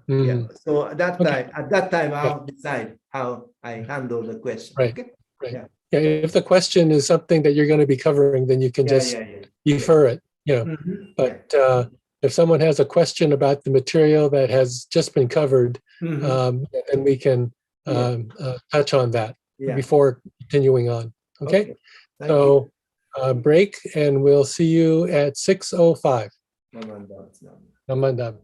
So, yeah. So at that time, I'll decide how I handle the question. Right. Okay? Right. Yeah. Yeah. If the question is something that you're going to be covering, then you can just defer it. But if someone has a question about the material that has just been covered, then we can touch on that before continuing on. Okay. So break, and we'll see you at 6:05. Namandam.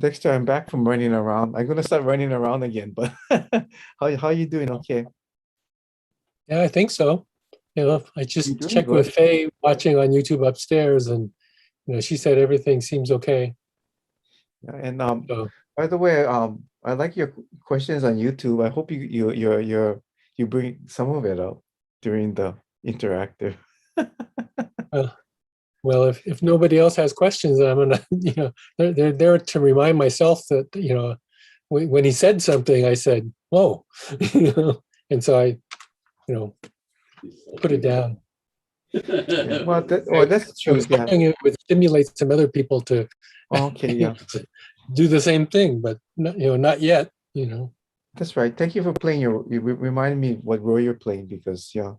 Dexter, I'm back from running around. I'm gonna start running around again, but how you doing? Okay. Yeah, I think so. I just You're doing checked with good. Faye watching on YouTube upstairs, and she said everything seems okay. Yeah, and So by the way, I like your questions on YouTube. I hope you bring some of it up during the interactive. uh, well, if nobody else has questions, I'm gonna they're there to remind myself that when he said something, I said whoa, and so I put it down. Yeah, well, that's I true. was Yeah. hoping it would stimulate some other people to Okay. Yeah, to do the same thing, but not yet. that's right. Thank you for playing you reminded me what role you're playing because yeah,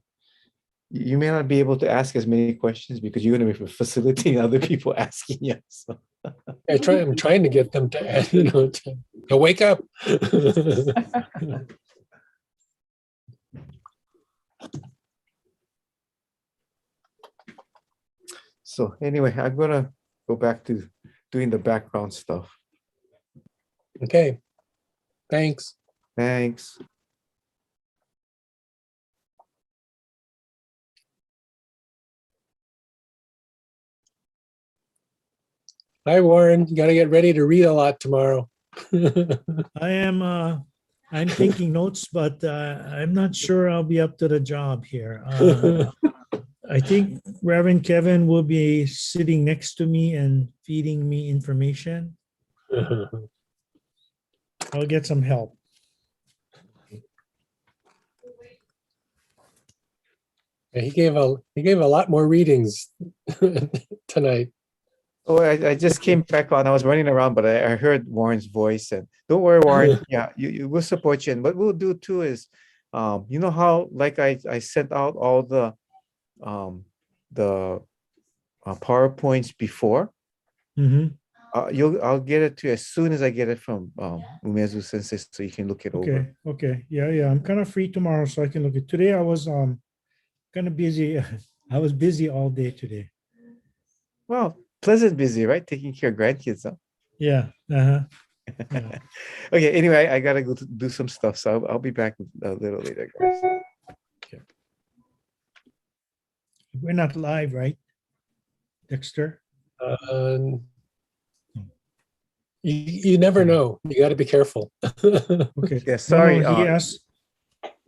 you may not be able to ask as many questions because you're going to be facilitating other people asking you. So. I'm trying to get them to to wake up. So anyway, I'm gonna go back to doing the background stuff. Okay, thanks. Thanks. Hi, Warren. You got to get ready to read a lot tomorrow. I am I'm taking notes, but I'm not sure I'll be up to the job here. I think Reverend Kevin will be sitting next to me and feeding me information. I'll get some help. He gave a lot more readings tonight. Oh, I just came back on. I was running around, but I heard Warren's voice, and don't worry, Warren. Yeah, you will support you. And what we'll do too is, you know how like I sent out all the the PowerPoints before. Mhm. I'll get it to you as soon as I get it from Umezu Sensei, so you can look it over. Okay. Okay. Yeah. I'm kind of free tomorrow, so I can look at. Today I was kind of busy. I was busy all day today. Well, pleasant busy, right? Taking care of grandkids, huh? Yeah. Uh-huh. Yeah. Okay, anyway, I gotta go to do some stuff, so I'll be back a little later, guys. We're not live, right, Dexter? You never know. You got to be careful. Okay. Yeah, No, sorry. he asked.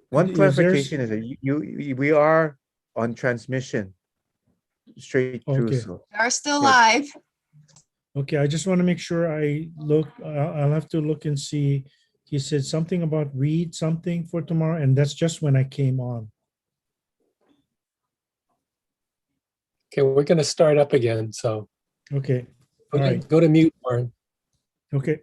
One is there's- clarification is that we are on transmission straight through. Okay. So We are still Yeah. live. Okay, I just want to make sure I look, I'll have to look and see. He said something about read something for tomorrow, and that's just when I came on. Okay, we're going to start up again. So Okay, all right, go to mute, Warren. okay.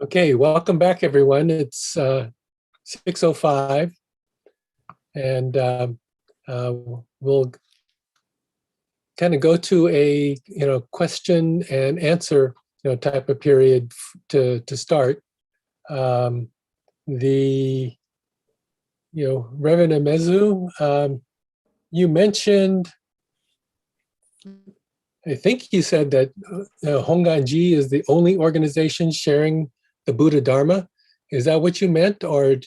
Okay, welcome back, everyone. It's 6:05, and we'll kind of go to a question and answer type of period to start. The Reverend Umezu, you mentioned, I think you said that Hongwanji is the only organization sharing the Buddha Dharma. Is that what you meant, or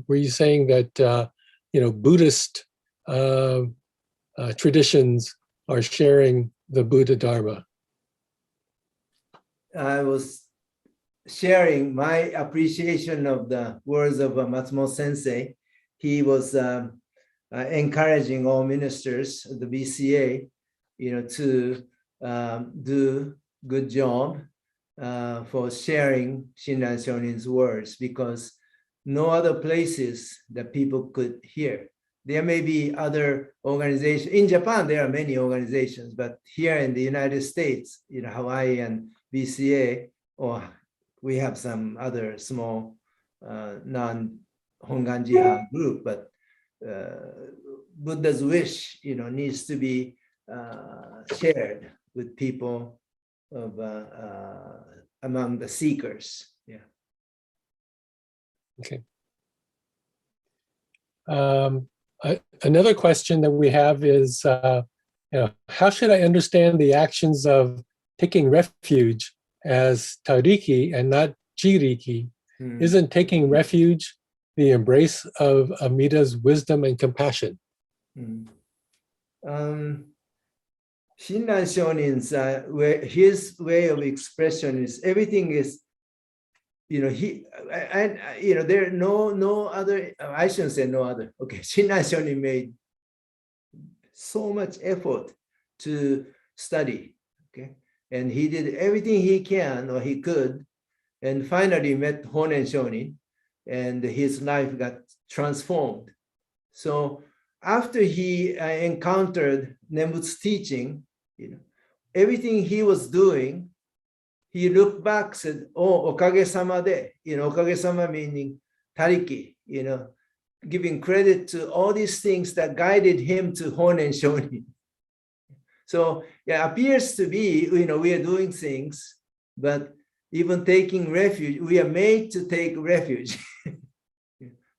were you saying that Buddhist traditions are sharing the Buddha Dharma? I was sharing my appreciation of the words of Matsumoto Sensei. He was encouraging all ministers of the BCA, to do good job for sharing Shinran Shonin's words, because no other places that people could hear. There may be other organizations. In Japan, there are many organizations, but here in the United States, Hawaii and BCA, or we have some other small non-Hongwanji group, but Buddha's wish, needs to be shared with people of among the seekers. Yeah. Okay. Another question that we have is, how should I understand the actions of taking refuge as Tariki and not Jiriki? Isn't taking refuge the embrace of Amida's wisdom and compassion? Shinran Shonin's his way of expression is everything is, there are no other. I shouldn't say no other. Okay, Shinran Shonin made so much effort to study. Okay, and he did everything he can or he could, and finally met Honen Shonin, and his life got transformed. So after he encountered Nembutsu's teaching, everything he was doing, he looked back, said, "Oh, okage-sama de," okage-sama meaning tariki, giving credit to all these things that guided him to Honen Shonin. So it appears to be, we are doing things, but even taking refuge, we are made to take refuge.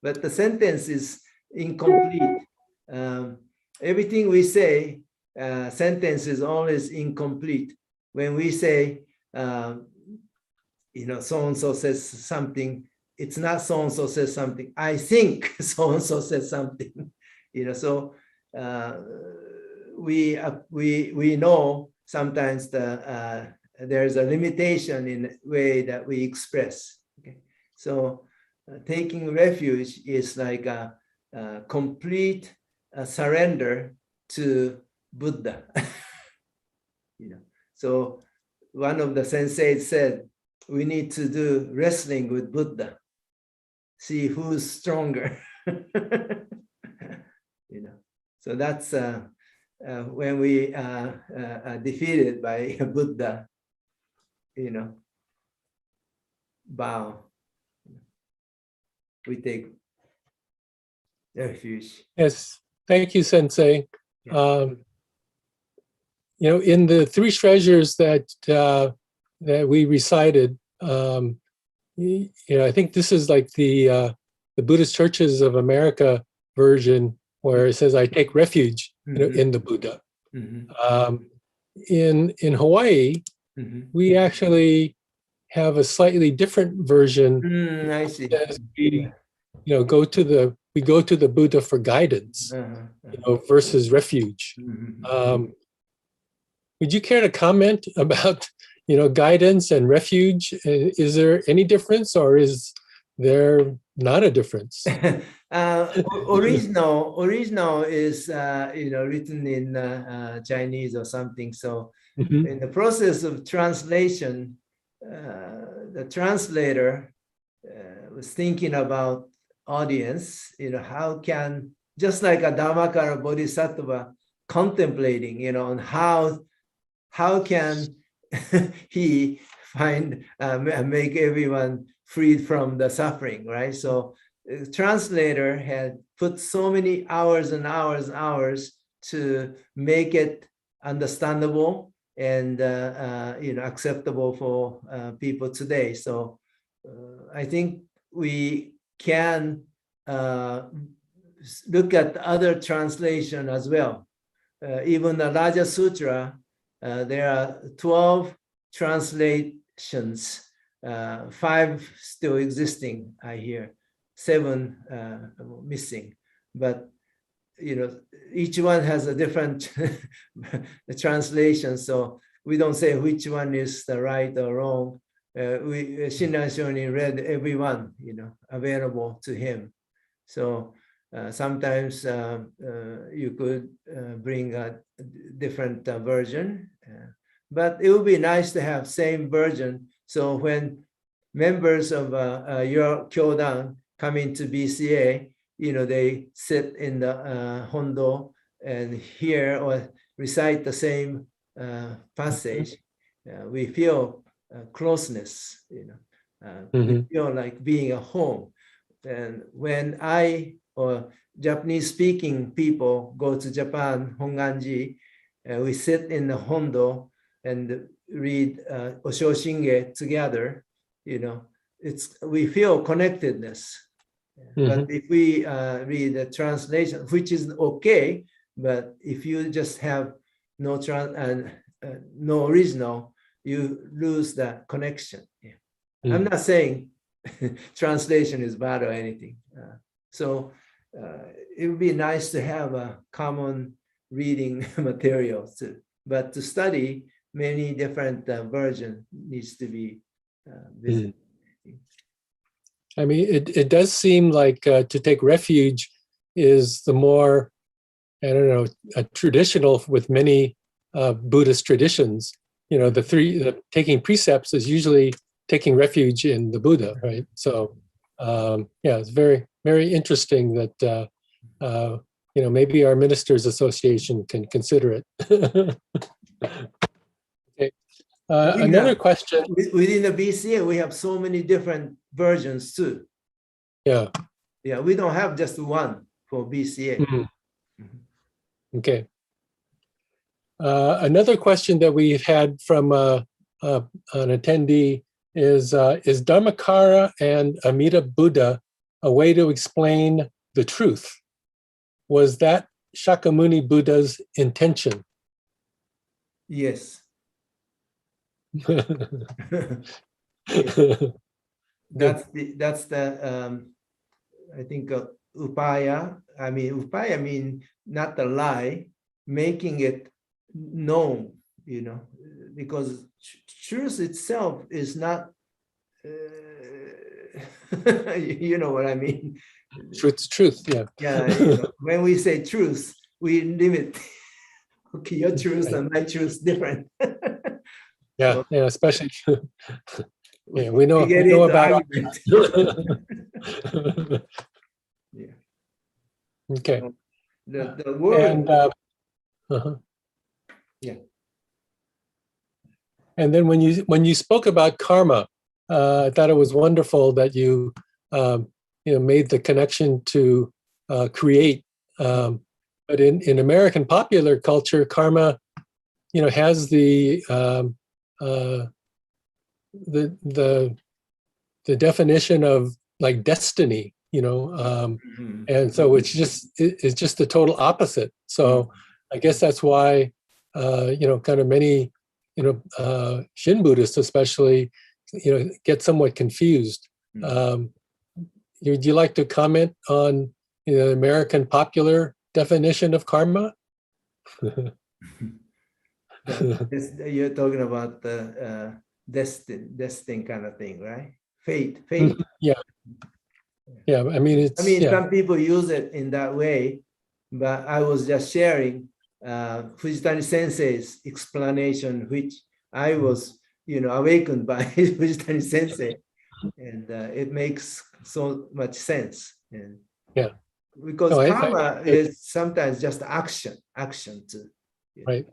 But the sentence is incomplete. Everything we say, sentence is always incomplete. When we say, so-and-so says something, it's not so-and-so says something. I think so-and-so says something. So we know sometimes there's a limitation in the way that we express. Okay? So taking refuge is like a complete surrender to Buddha. So one of the sensei said, we need to do wrestling with Buddha, see who's stronger. So that's when we are defeated by Buddha, bow, we take refuge. Yes, thank you, Sensei. Yeah. In the three treasures that we recited, I think this is like the Buddhist Churches of America version, where it says, "I take refuge," in the Buddha. In Hawaii, we actually have a slightly different version. I see. As we go to the Buddha for guidance, versus refuge. Would you care to comment about guidance and refuge? Is there any difference, or is there not a difference? Original is written in Chinese or something. So in the process of translation, the translator was thinking about audience. How can, just like a Dhammakara Bodhisattva contemplating, on how can he find make everyone freed from the suffering, right? So the translator had put so many hours and hours to make it understandable and acceptable for people today. So I think we can look at other translation as well. Even the Raja Sutra, there are 12 translations, 5 still existing, I hear, 7 missing. But each one has a different translation, so we don't say which one is the right or wrong. Shinran Shonin read every one, available to him. So sometimes you could bring a different version, but it would be nice to have same version. So when members of your Kyodan come into BCA, they sit in the Hondo and hear or recite the same passage. We feel closeness, we feel like being at home. And when I or Japanese-speaking people go to Japan, Hongwanji, we sit in the Hondo and read Osho Shinge together. We feel connectedness, But if we read the translation, which is okay, but if you just have no no original, you lose the connection. Yeah. I'm not saying translation is bad or anything. So it would be nice to have a common reading material too. But to study, many different versions needs to be visited. I mean, it does seem like to take refuge is the more, I don't know, traditional with many Buddhist traditions. You know, taking precepts is usually taking refuge in the Buddha, right? So, yeah, it's very, very interesting that, you know, maybe our Ministers Association can consider it. Okay. Another question. Within the BCA, we have so many different versions too. Yeah. Yeah, we don't have just one for BCA. Okay. Another question that we've had from an attendee is Dharmakara and Amida Buddha a way to explain the truth? Was that Shakyamuni Buddha's intention? Yes. That's That's the I think upaya. I mean, upaya mean not the lie, making it known, you know, because truth itself is not, you know what I mean? truth, yeah. Yeah, you know, when we say truth, we limit, okay, your truth Right. and my truth different. Yeah, So, yeah, especially, yeah, we know get about argument. Yeah. Okay. The word. And Yeah. And then when you spoke about karma, I thought it was wonderful that you you know, made the connection to create. But in American popular culture, karma, you know, has the definition of like destiny, you know, and so it's just the total opposite. So I guess that's why you know, kind of many, you know, Shin Buddhists especially, you know, get somewhat confused. Would you like to comment on, you know, the American popular definition of karma? You're talking about the destin kind of thing, right? Fate. Yeah. Yeah, I mean, it's, yeah. Some people use it in that way, but I was just sharing Fujitani Sensei's explanation, which I was, you know, awakened by Fujitani Sensei, and it makes so much sense. And Yeah. because No, karma is sometimes just action too. Right.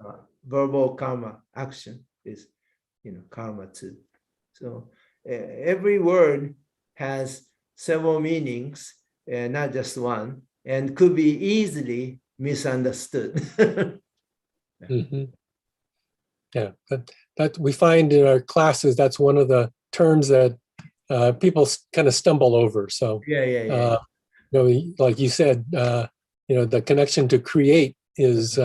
Verbal karma, action is, you know, karma too. So every word has several meanings, not just one, and could be easily misunderstood. Yeah, that we find in our classes, that's one of the terms that people kind of stumble over. So Yeah. you know, like you said, you know, the connection to create is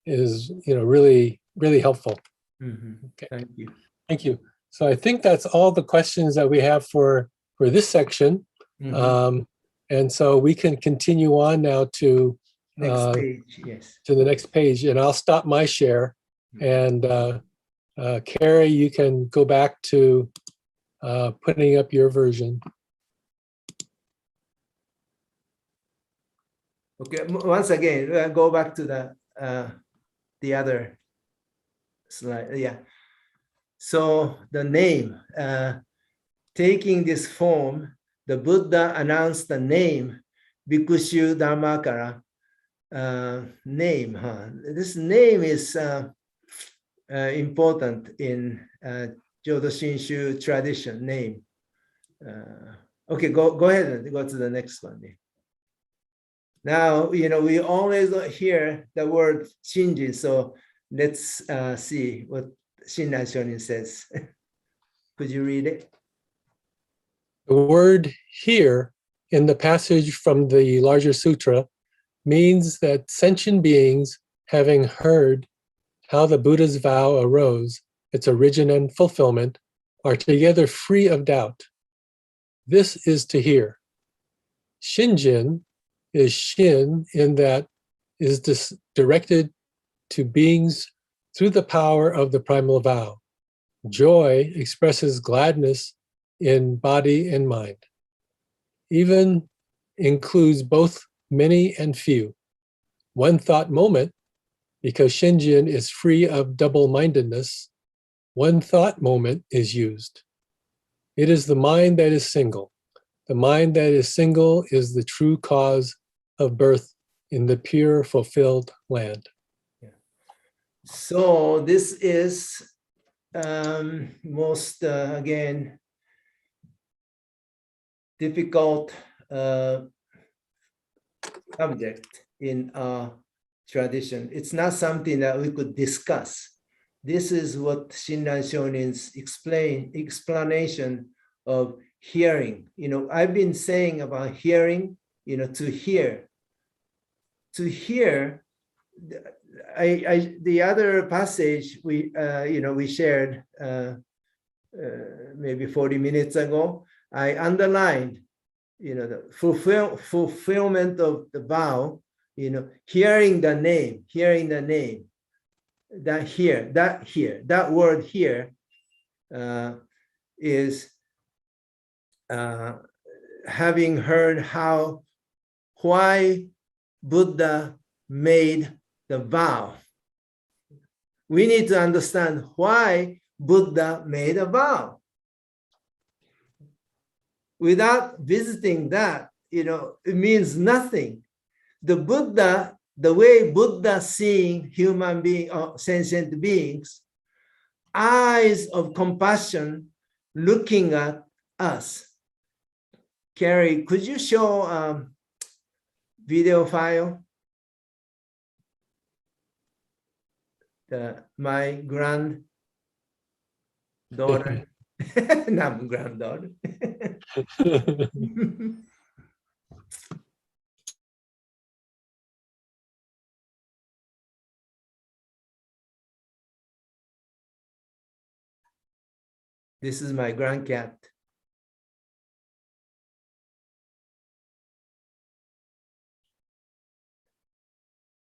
you know, really, really helpful. Okay. Thank you. Thank you. So I think that's all the questions that we have for this section. And so we can continue on now to Next page, yes. to the next page, and I'll stop my share. And Carrie, you can go back to putting up your version. Okay, once again, go back to the other slide. Yeah. So the name, taking this form, the Buddha announced the name Bhikkhu Dharmakara. Name, this name is important in Jodo Shinshu tradition. Name. Okay, go ahead and go to the next one. Now, you know, we always hear the word Shinji, so let's see what Shinran Shonin says. Could you read it? The word here in the passage from the larger sutra means that sentient beings, having heard how the Buddha's vow arose, its origin and fulfillment, are together free of doubt. This is to hear. Shinjin is shin in that is directed to beings through the power of the primal vow. Joy expresses gladness in body and mind. Even includes both many and few. One thought moment, because Shinjin is free of double-mindedness, one thought moment is used. It is the mind that is single. The mind that is single is the true cause of birth in the pure, fulfilled land. So this is most, again, difficult subject in our tradition. It's not something that we could discuss. This is what Shinran Shonin's explanation of hearing. I've been saying about hearing, to hear. To hear, the other passage we shared maybe 40 minutes ago, I underlined, the fulfillment of the vow, hearing the name, that word here is having heard why Buddha made the vow. We need to understand why Buddha made a vow. Without visiting that, it means nothing. The Buddha, the way Buddha seeing human being or sentient beings, eyes of compassion looking at us. Carrie, could you show video file? My granddaughter, not granddaughter. This is my grandcat.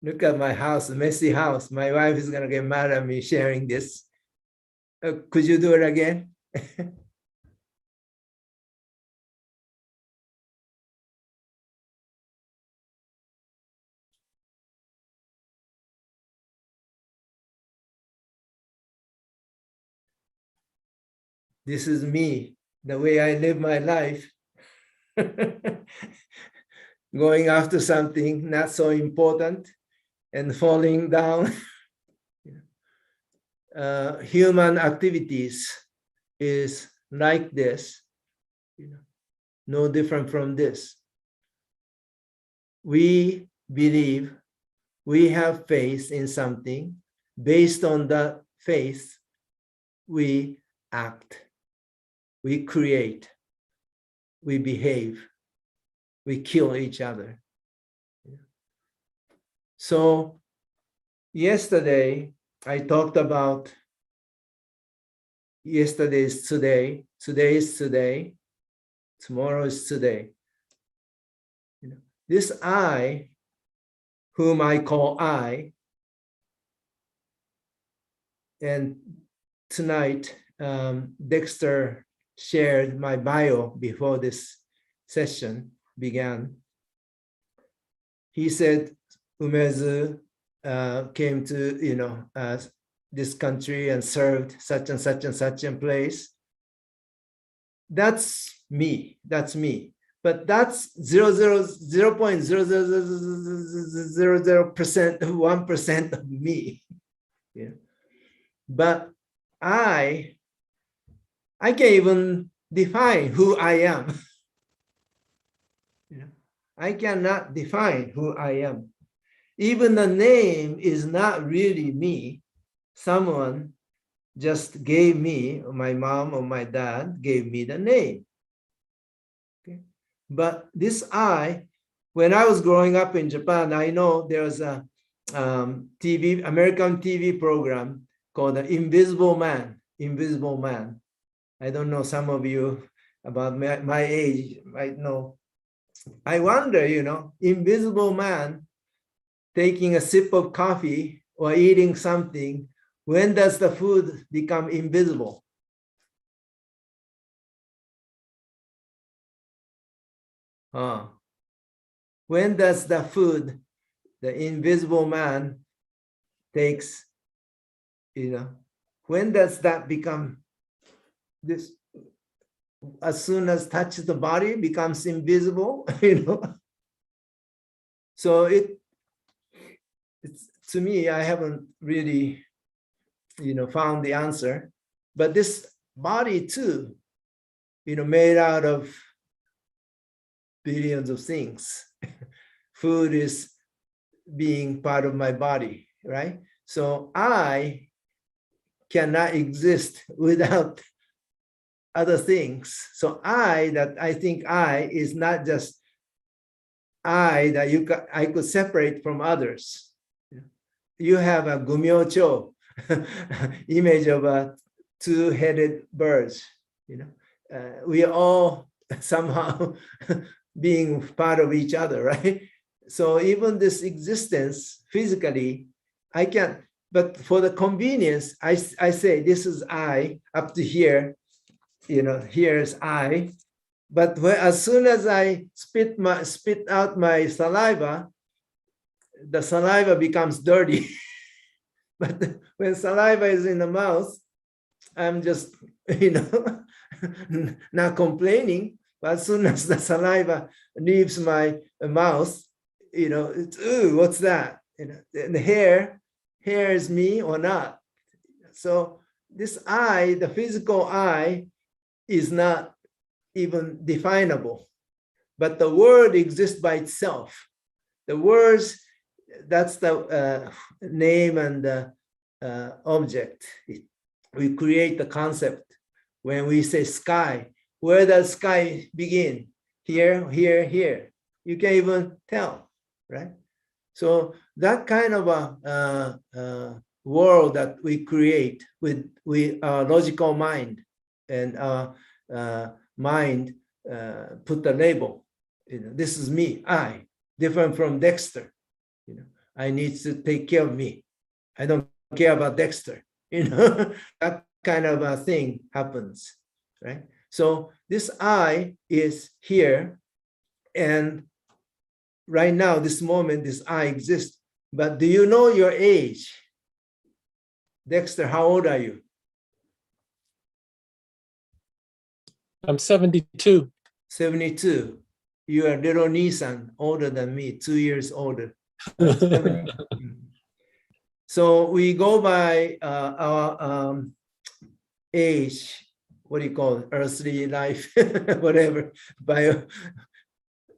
Look at my house, messy house. My wife is gonna get mad at me sharing this. Could you do it again? This is me, the way I live my life. Going after something not so important and falling down. Human activities is like this, no different from this. We believe, we have faith in something. Based on that faith, we act, we create, we behave, we kill each other. So yesterday, I talked about yesterday is today, today is today, tomorrow is today. This I, whom I call I, and tonight, Dexter shared my bio before this session began. He said, Umezu came to this country and served such and such and such a place. That's me. That's me. But that's 0.000000% 1% of me. Yeah. But I can't even define who I am. I cannot define who I am. Even the name is not really me. Someone just gave me, or my mom or my dad gave me the name. Okay? But this I, when I was growing up in Japan, I know there's a American TV program called The Invisible Man. Invisible Man. I don't know, some of you about my age might know. I wonder, invisible man taking a sip of coffee or eating something, when does the food become invisible? When does the food, the invisible man takes, when does that become this? As soon as touches the body, becomes invisible, So it's to me, I haven't really, found the answer. But this body too, made out of billions of things. Food is being part of my body, right? So I cannot exist without other things. So I think I is not just I that I could separate from others. You have a gumyocho image of a two-headed birds. We are all somehow being part of each other, right? So even this existence physically, I can't. But for the convenience, I say this is I up to here. Here's I. But as soon as I spit out my saliva, the saliva becomes dirty. But when saliva is in the mouth, I'm just, not complaining. But as soon as the saliva leaves my mouth, it's, ooh, what's that? The hair is me or not. So this I, the physical I, is not even definable, but the word exists by itself. The words, that's the name and the object. We create the concept. When we say sky, where does sky begin? Here, here, here. You can't even tell, right? So that kind of a world that we create with our logical mind, and our mind put the label. This is me, I, different from Dexter. I need to take care of me. I don't care about Dexter. That kind of a thing happens, right? So this I is here, and right now, this moment, this I exists. But do you know your age? Dexter, how old are you? I'm 72. 72. You are little Nissan, older than me, 2 years older. So we go by our age, what do you call it? Earthly life, whatever, by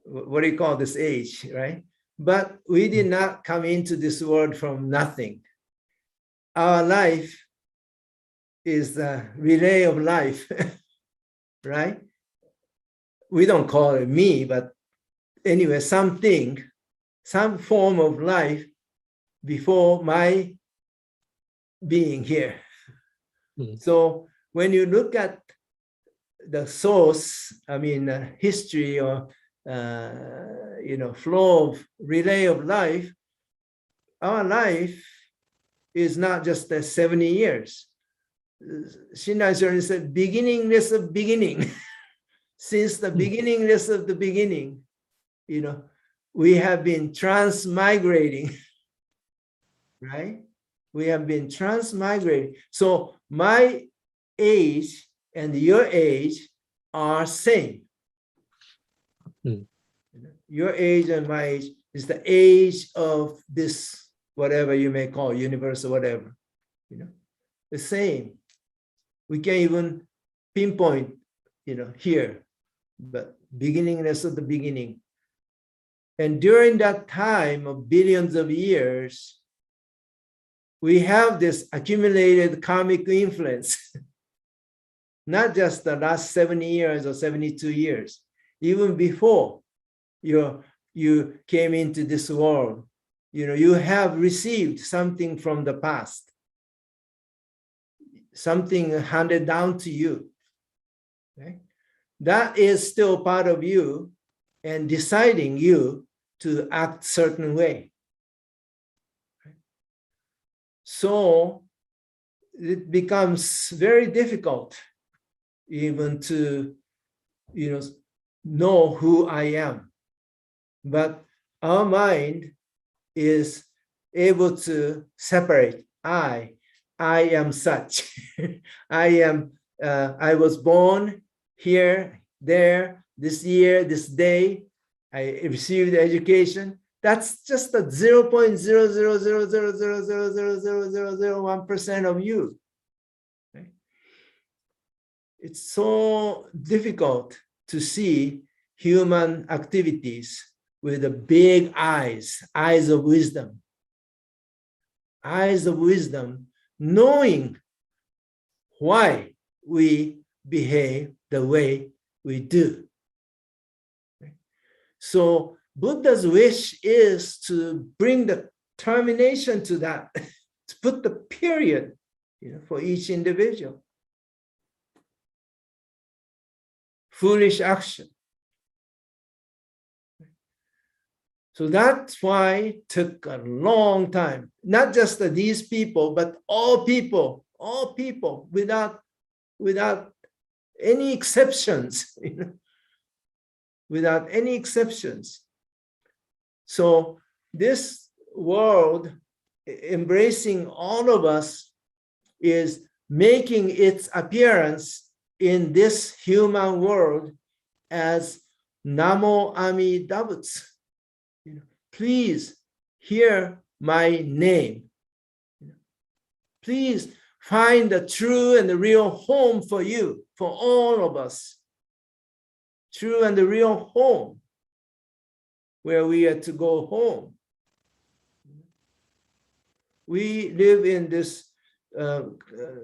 what do you call this age, right? But we did not come into this world from nothing. Our life is the relay of life, right? We don't call it me, but anyway, something, some form of life before my being here. So when you look at the source, history or flow of relay of life, our life is not just 70 years. Shinai said, beginningless of beginning. Since the beginningless of the beginning, we have been transmigrating, right? We have been transmigrating. So my age and your age are same. Your age and my age is the age of this, whatever you may call universe or whatever, the same. We can't even pinpoint, here, but beginningless of the beginning. And during that time of billions of years, we have this accumulated karmic influence, not just the last 70 years or 72 years. even before you came into this world. You have received something from the past, something handed down to you. Okay? That is still part of you and deciding you to act certain way. So it becomes very difficult even to know who I am. But our mind is able to separate. I am such. I was born here, there, this year, this day. I received education. That's just a 0.00000000001% of you. Okay? It's so difficult to see human activities with the big eyes of wisdom. Eyes of wisdom, knowing why we behave the way we do. So Buddha's wish is to bring the termination to that, to put the period for each individual. Foolish action. So that's why it took a long time. Not just these people, but all people without any exceptions. Without any exceptions. So this world, embracing all of us, is making its appearance in this human world as Namo Amida Butsu. Please hear my name. Please find the true and the real home for you, for all of us. True and the real home, where we are to go home. We live in this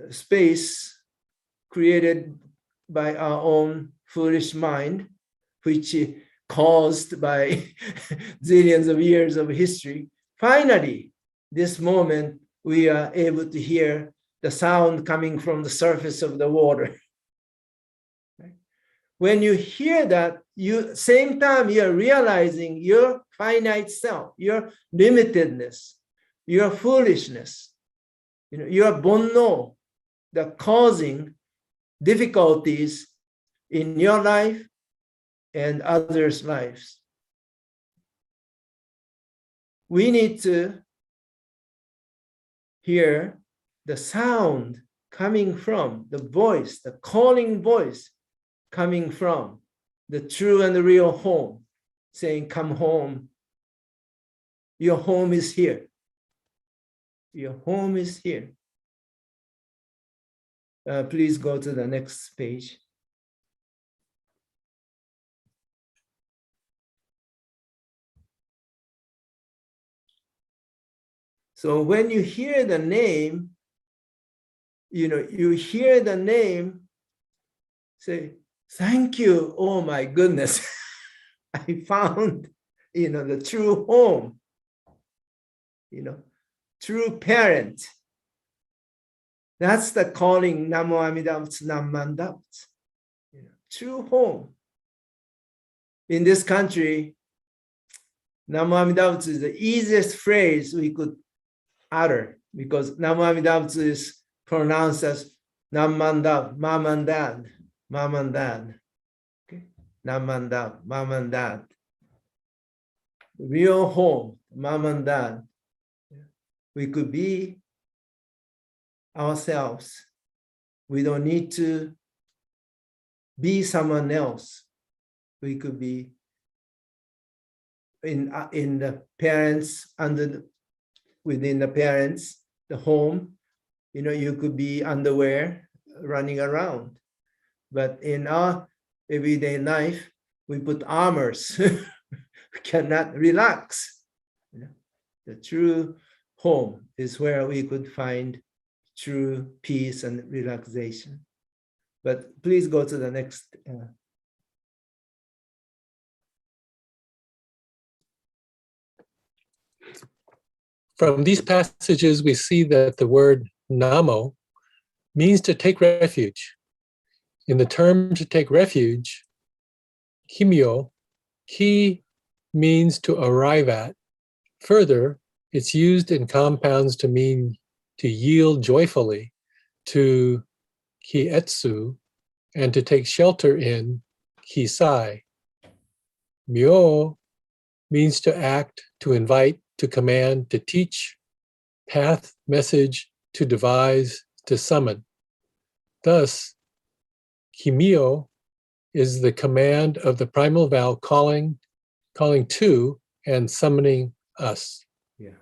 space created by our own foolish mind, which is caused by zillions of years of history. Finally, this moment, we are able to hear the sound coming from the surface of the water. When you hear that, same time you're realizing your finite self, your limitedness, your foolishness, your bonno, that causing difficulties in your life and others' lives. We need to hear the sound coming from the voice, the calling voice coming from the true and the real home, saying, come home. Your home is here. Your home is here. Please go to the next page. So when you hear the name, you hear the name, say, thank you, oh my goodness. I found, the true home, true parent. That's the calling Namo Amida Butsu Nammanda Butsu. True home. In this country, Namo Amida Butsu is the easiest phrase we could utter, because Namo Amida Butsu is pronounced as Nammanda, mom and dad, mom and dad. Okay? Nammanda, mom and dad. The real home, mom and dad. We could be ourselves. We don't need to be someone else. We could be in the parents, within the parents, the home. You could be underwear running around. But in our everyday life, we put armors. We cannot relax. The true home is where we could find true peace and relaxation. But please go to the next From these passages, we see that the word namo means to take refuge. In the term to take refuge, kimyo, ki means to arrive at. Further, it's used in compounds to mean to yield joyfully, to kietsu, and to take shelter in kisai. Myo means to act, to invite, to command, to teach, path, message, to devise, to summon. Thus, kimyo is the command of the primal vow calling to and summoning us. Yeah.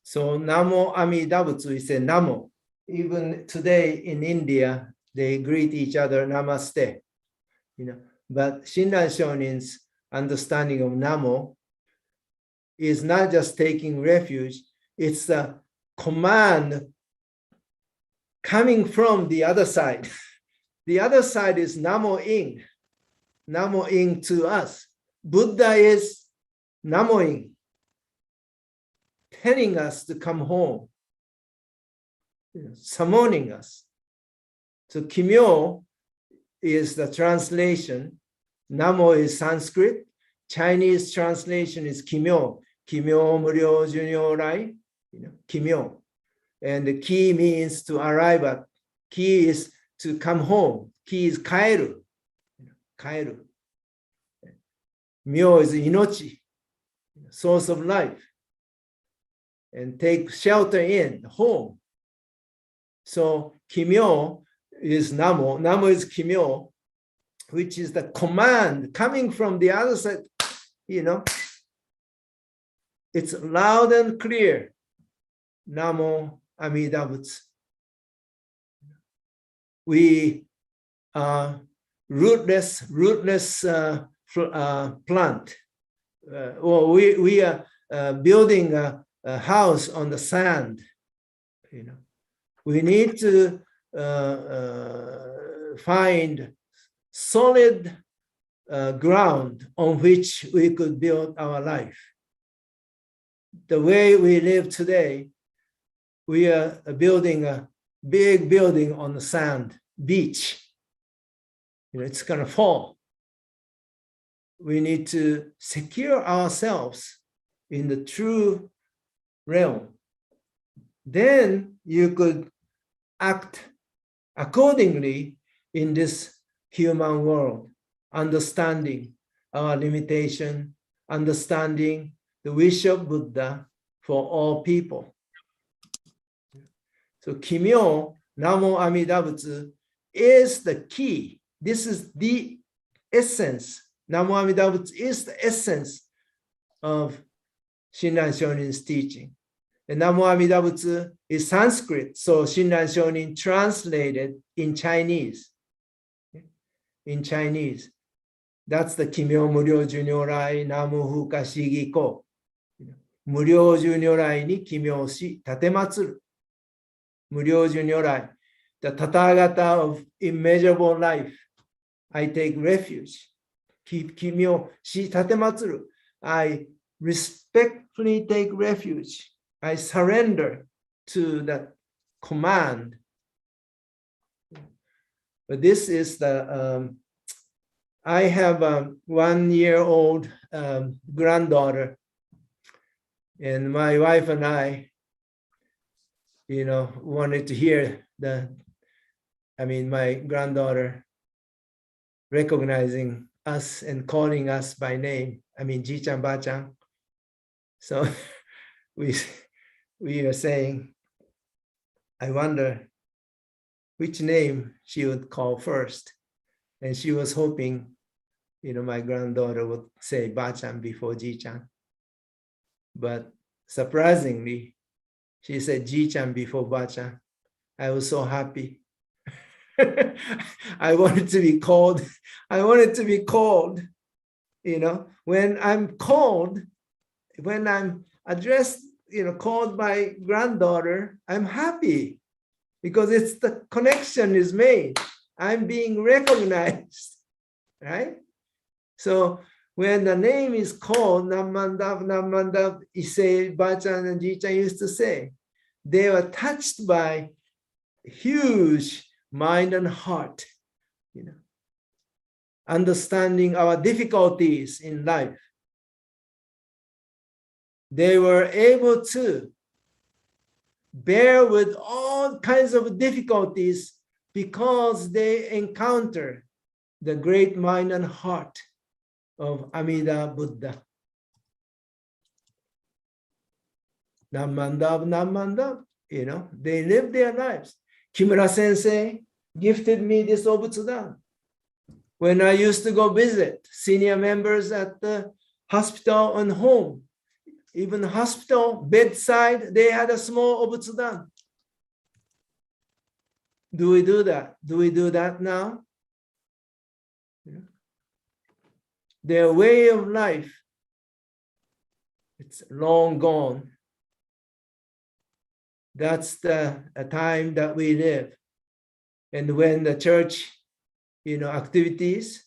So Namo Amida Butsu is a Namo. Even today in India, they greet each other Namaste. But Shinran Shonin's understanding of Namo is not just taking refuge, it's a command coming from the other side. The other side is Namoing to us. Buddha is Namoing, telling us to come home, summoning us. So Kimyo is the translation. Namo is Sanskrit. Chinese translation is Kimyo. Kimyo Muryo Junyo Rai. Kimyo. And the ki means to arrive at. Ki is to come home. Ki is kaeru. Kaeru. Myo is inochi, source of life. And take shelter in, home. So Kimyo is Namo. Namo is Kimyo, which is the command coming from the other side. It's loud and clear. Namo Amida Butsu. We are rootless plant. Or we are building a house on the sand. We need to find solid ground on which we could build our life. The way we live today, we are building a big building on the sand beach. It's going to fall. We need to secure ourselves in the true realm. Then you could act accordingly in this human world, understanding our limitation, understanding the wish of Buddha for all people. So Kimyo, Namo Amida Butsu, is the key. This is the essence. Namo Amida Butsu is the essence of Shinran Shonin's teaching. And Namo Amida Butsu is Sanskrit, so Shinran Shonin translated in Chinese. In Chinese. That's the Kimyo Muryo Junyorai Namu Huka Shigi Ko. Muryo Junyorai ni Kimyo shi Tatematsuru. Muryo Junyorai, the Tathagata of immeasurable life. I take refuge. Kimyo shi Tatematsuru. I respectfully take refuge. I surrender to that command. But this is the, I have a 1-year-old granddaughter, and my wife and I, wanted to hear my granddaughter recognizing us and calling us by name. Ji-chan, ba-chan. So we are saying, I wonder which name she would call first. And she was hoping, my granddaughter would say ba-chan before Ji-chan. But surprisingly, she said Ji-chan before ba-chan. I was so happy. I wanted to be called. When I'm called, when I'm addressed, called by granddaughter, I'm happy because it's the connection is made. I'm being recognized, right? So when the name is called Namandab, Issei, Bachan, and Jichan used to say, they were touched by huge mind and heart, understanding our difficulties in life. They were able to bear with all kinds of difficulties because they encounter the great mind and heart of Amida Buddha. Namandab, they live their lives. Kimura Sensei gifted me this Obutsudan. When I used to go visit senior members at the hospital and home, even hospital bedside, they had a small Obutsudan. Do we do that? Do we do that now? Their way of life, it's long gone. That's the time that we live. And when the church, activities,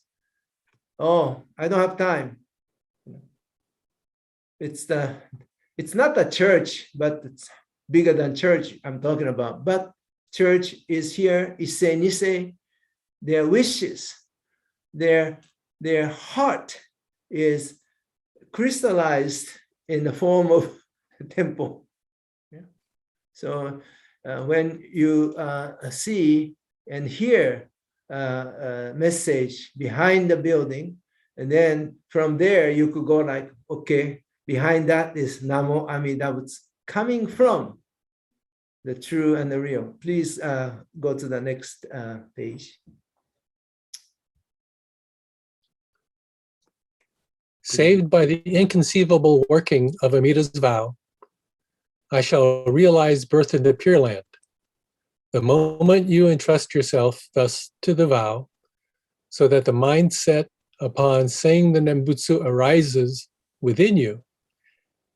oh, I don't have time. It's not a church, but it's bigger than church I'm talking about. But church is here, Issei Nisei, their wishes, their heart is crystallized in the form of a temple. Yeah. So when you see and hear a message behind the building, and then from there you could go like, okay, behind that is Namo Amida Butsu, coming from the true and the real. Please go to the next page. Saved by the inconceivable working of Amida's vow, I shall realize birth in the Pure Land. The moment you entrust yourself thus to the vow, so that the mindset upon saying the Nembutsu arises within you,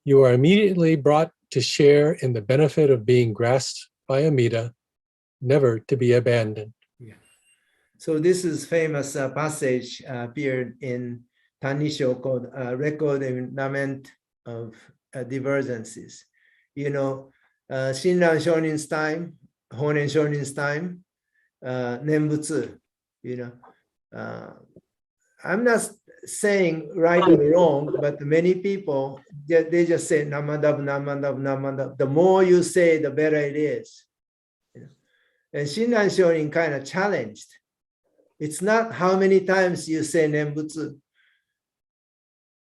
you are immediately brought to share in the benefit of being grasped by Amida, never to be abandoned. Yeah. So this is famous passage appeared in Tanisho called Record and Enlightenment of Divergences. Shinran Shonin's time, Honen Shonin's time, Nembutsu, I'm not saying right or wrong, but many people, they just say Namandab, Namandab, Namandab. The more you say, the better it is. And Shinran Shonin kind of challenged. It's not how many times you say Nembutsu.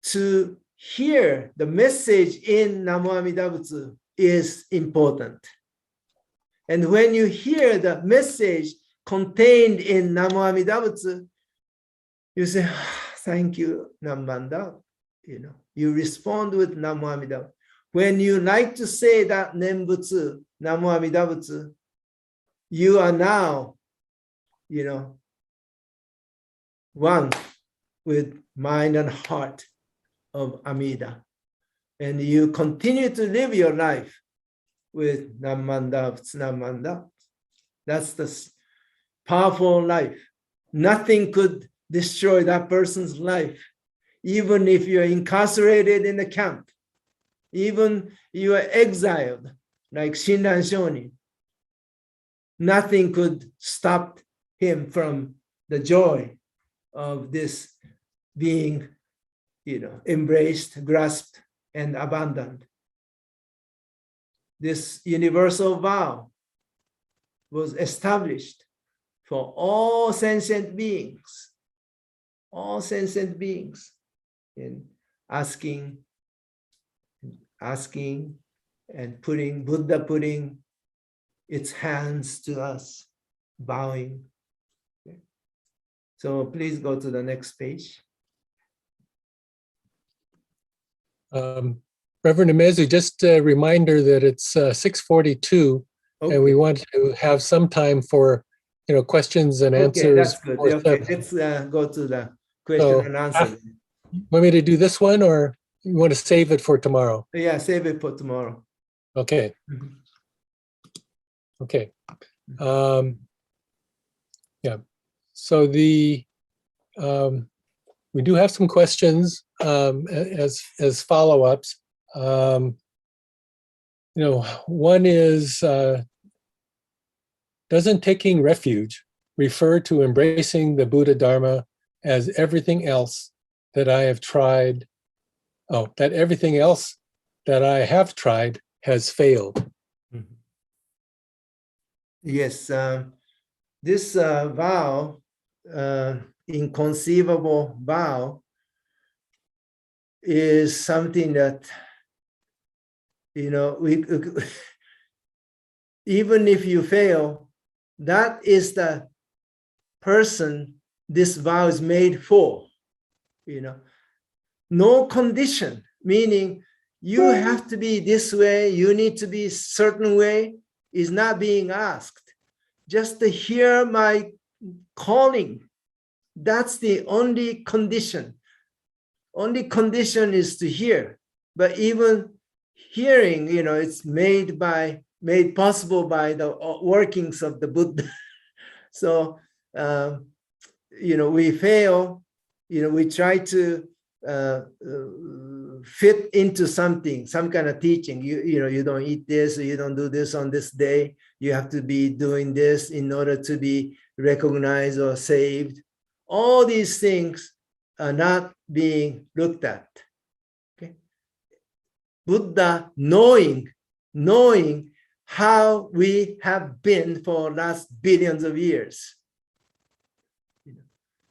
To hear the message in Namo Amida Butsu is important. And when you hear the message contained in Namo Amida Butsu, you say, thank you, Namandab. You respond with Namo Amida. When you like to say that Nembutsu, Namo Amida Butsu, you are now, one with mind and heart of Amida. And you continue to live your life with Namandab, Namandab. That's the powerful life. Nothing could destroy that person's life. Even if you're incarcerated in the camp, even you are exiled, like Shinran Shonin, nothing could stop him from the joy of this being, embraced, grasped, and abandoned. This universal vow was established for all sentient beings, in asking and Buddha putting its hands to us, bowing. Okay. So please go to the next page. Reverend Umezu, just a reminder that it's 6:42, Okay. and we want to have some time for questions and answers. Okay, that's good. for Okay, some- let's go to the question and answer. Want me to do this one, or you want to save it for tomorrow? Yeah, save it for tomorrow. Okay. Mhm. Okay. Yeah. So the we do have some questions as follow-ups. One is, doesn't taking refuge refer to embracing the Buddha Dharma as everything else that I have tried? That everything else that I have tried has failed. Yes, this vow, inconceivable vow, is something that, we even if you fail, that is the person this vow is made for. No condition, meaning you have to be this way, you need to be certain way, is not being asked. Just to hear my calling, that's the only condition. Only condition is to hear. But even hearing, it's made possible by the workings of the Buddha. So, we fail, we try to fit into something, some kind of teaching. You don't eat this, or you don't do this on this day. You have to be doing this in order to be recognized or saved. All these things are not being looked at. Okay? Buddha knowing how we have been for last billions of years.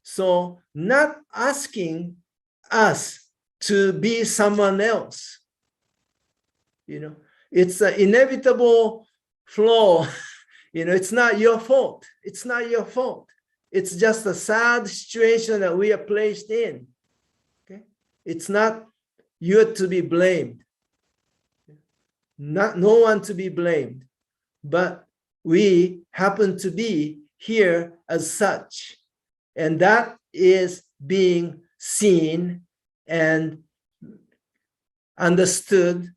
So not asking us to be someone else. It's an inevitable flaw. It's not your fault. It's not your fault. It's just a sad situation that we are placed in. Okay? It's not you to be blamed. No one to be blamed. But we happen to be here as such. And that is being seen and understood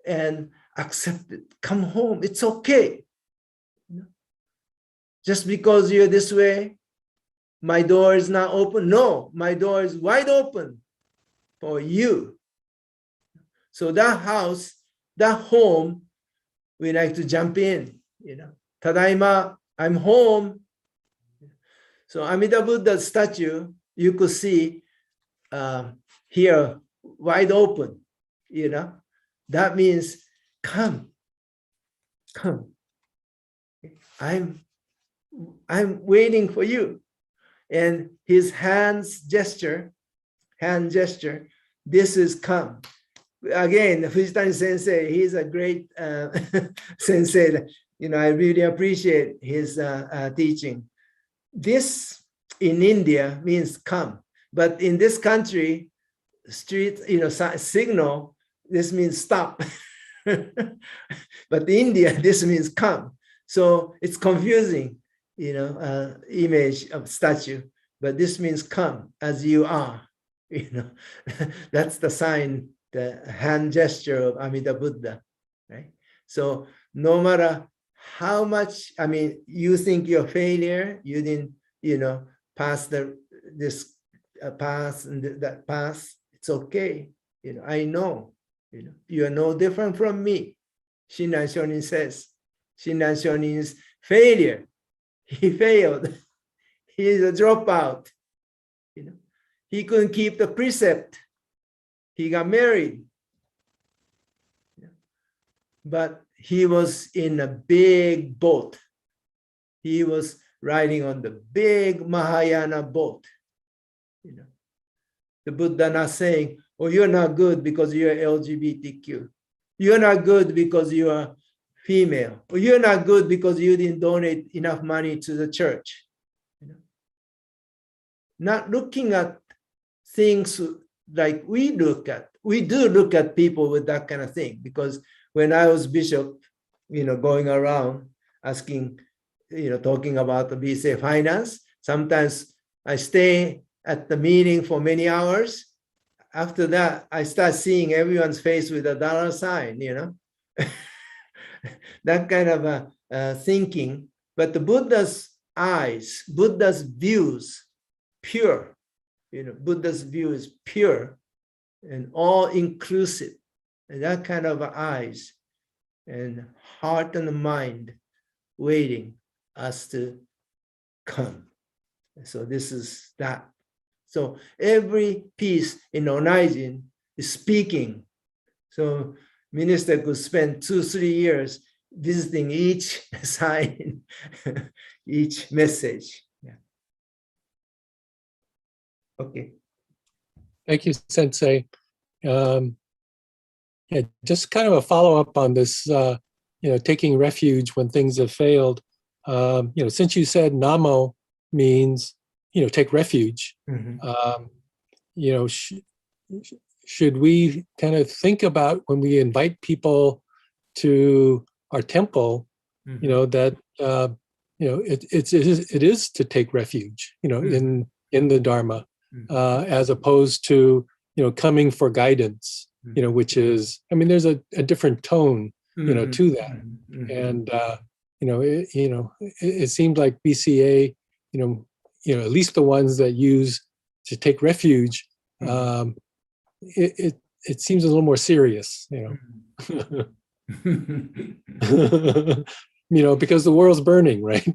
and accepted. Come home, it's okay. Just because you're this way, my door is not open. No, my door is wide open for you. So that house, that home, we like to jump in, Tadaima, I'm home. So Amida Buddha's statue, you could see here, wide open, That means, come. I'm waiting for you. And his hand gesture, this is come. Again, Fujitani Sensei, he's a great sensei. I really appreciate his teaching. This in India means come, but in this country, street, signal, this means stop. But in India, this means come. So it's confusing, image of statue, but this means come as you are, That's the sign, the hand gesture of Amida Buddha, right? So no matter how much, you think you're a failure, you didn't, pass this pass and that pass, it's okay. I know, you are no different from me. Shinran Shonin says, Shinran Shonin's failure, he failed. He is a dropout. He couldn't keep the precept. He got married. But he was in a big boat. He was riding on the big Mahayana boat. The Buddha not saying, oh, you're not good because you're LGBTQ. You're not good because you are female. Or you're not good because you didn't donate enough money to the church. Not looking at things like we look at. We do look at people with that kind of thing, because when I was bishop, going around asking, talking about the BCA finance, sometimes I stay at the meeting for many hours. After that, I start seeing everyone's face with a dollar sign, that kind of thinking. But the Buddha's eyes, Buddha's views, pure, Buddha's view is pure and all inclusive, and that kind of eyes and heart and mind waiting us to come. So this is that. So every piece in Onajin is speaking. So minister could spend 2-3 years visiting each sign, each message. Yeah. Okay. Thank you, Sensei. Yeah, just kind of a follow-up on this, taking refuge when things have failed. Since you said Namo means, take refuge, should we kind of think about when we invite people to our temple, that it is to take refuge, in the Dharma, as opposed to coming for guidance, which is, there's a different tone, to that, and it seemed like BCA, at least the ones that use to take refuge, it seems a little more serious, because the world's burning, right?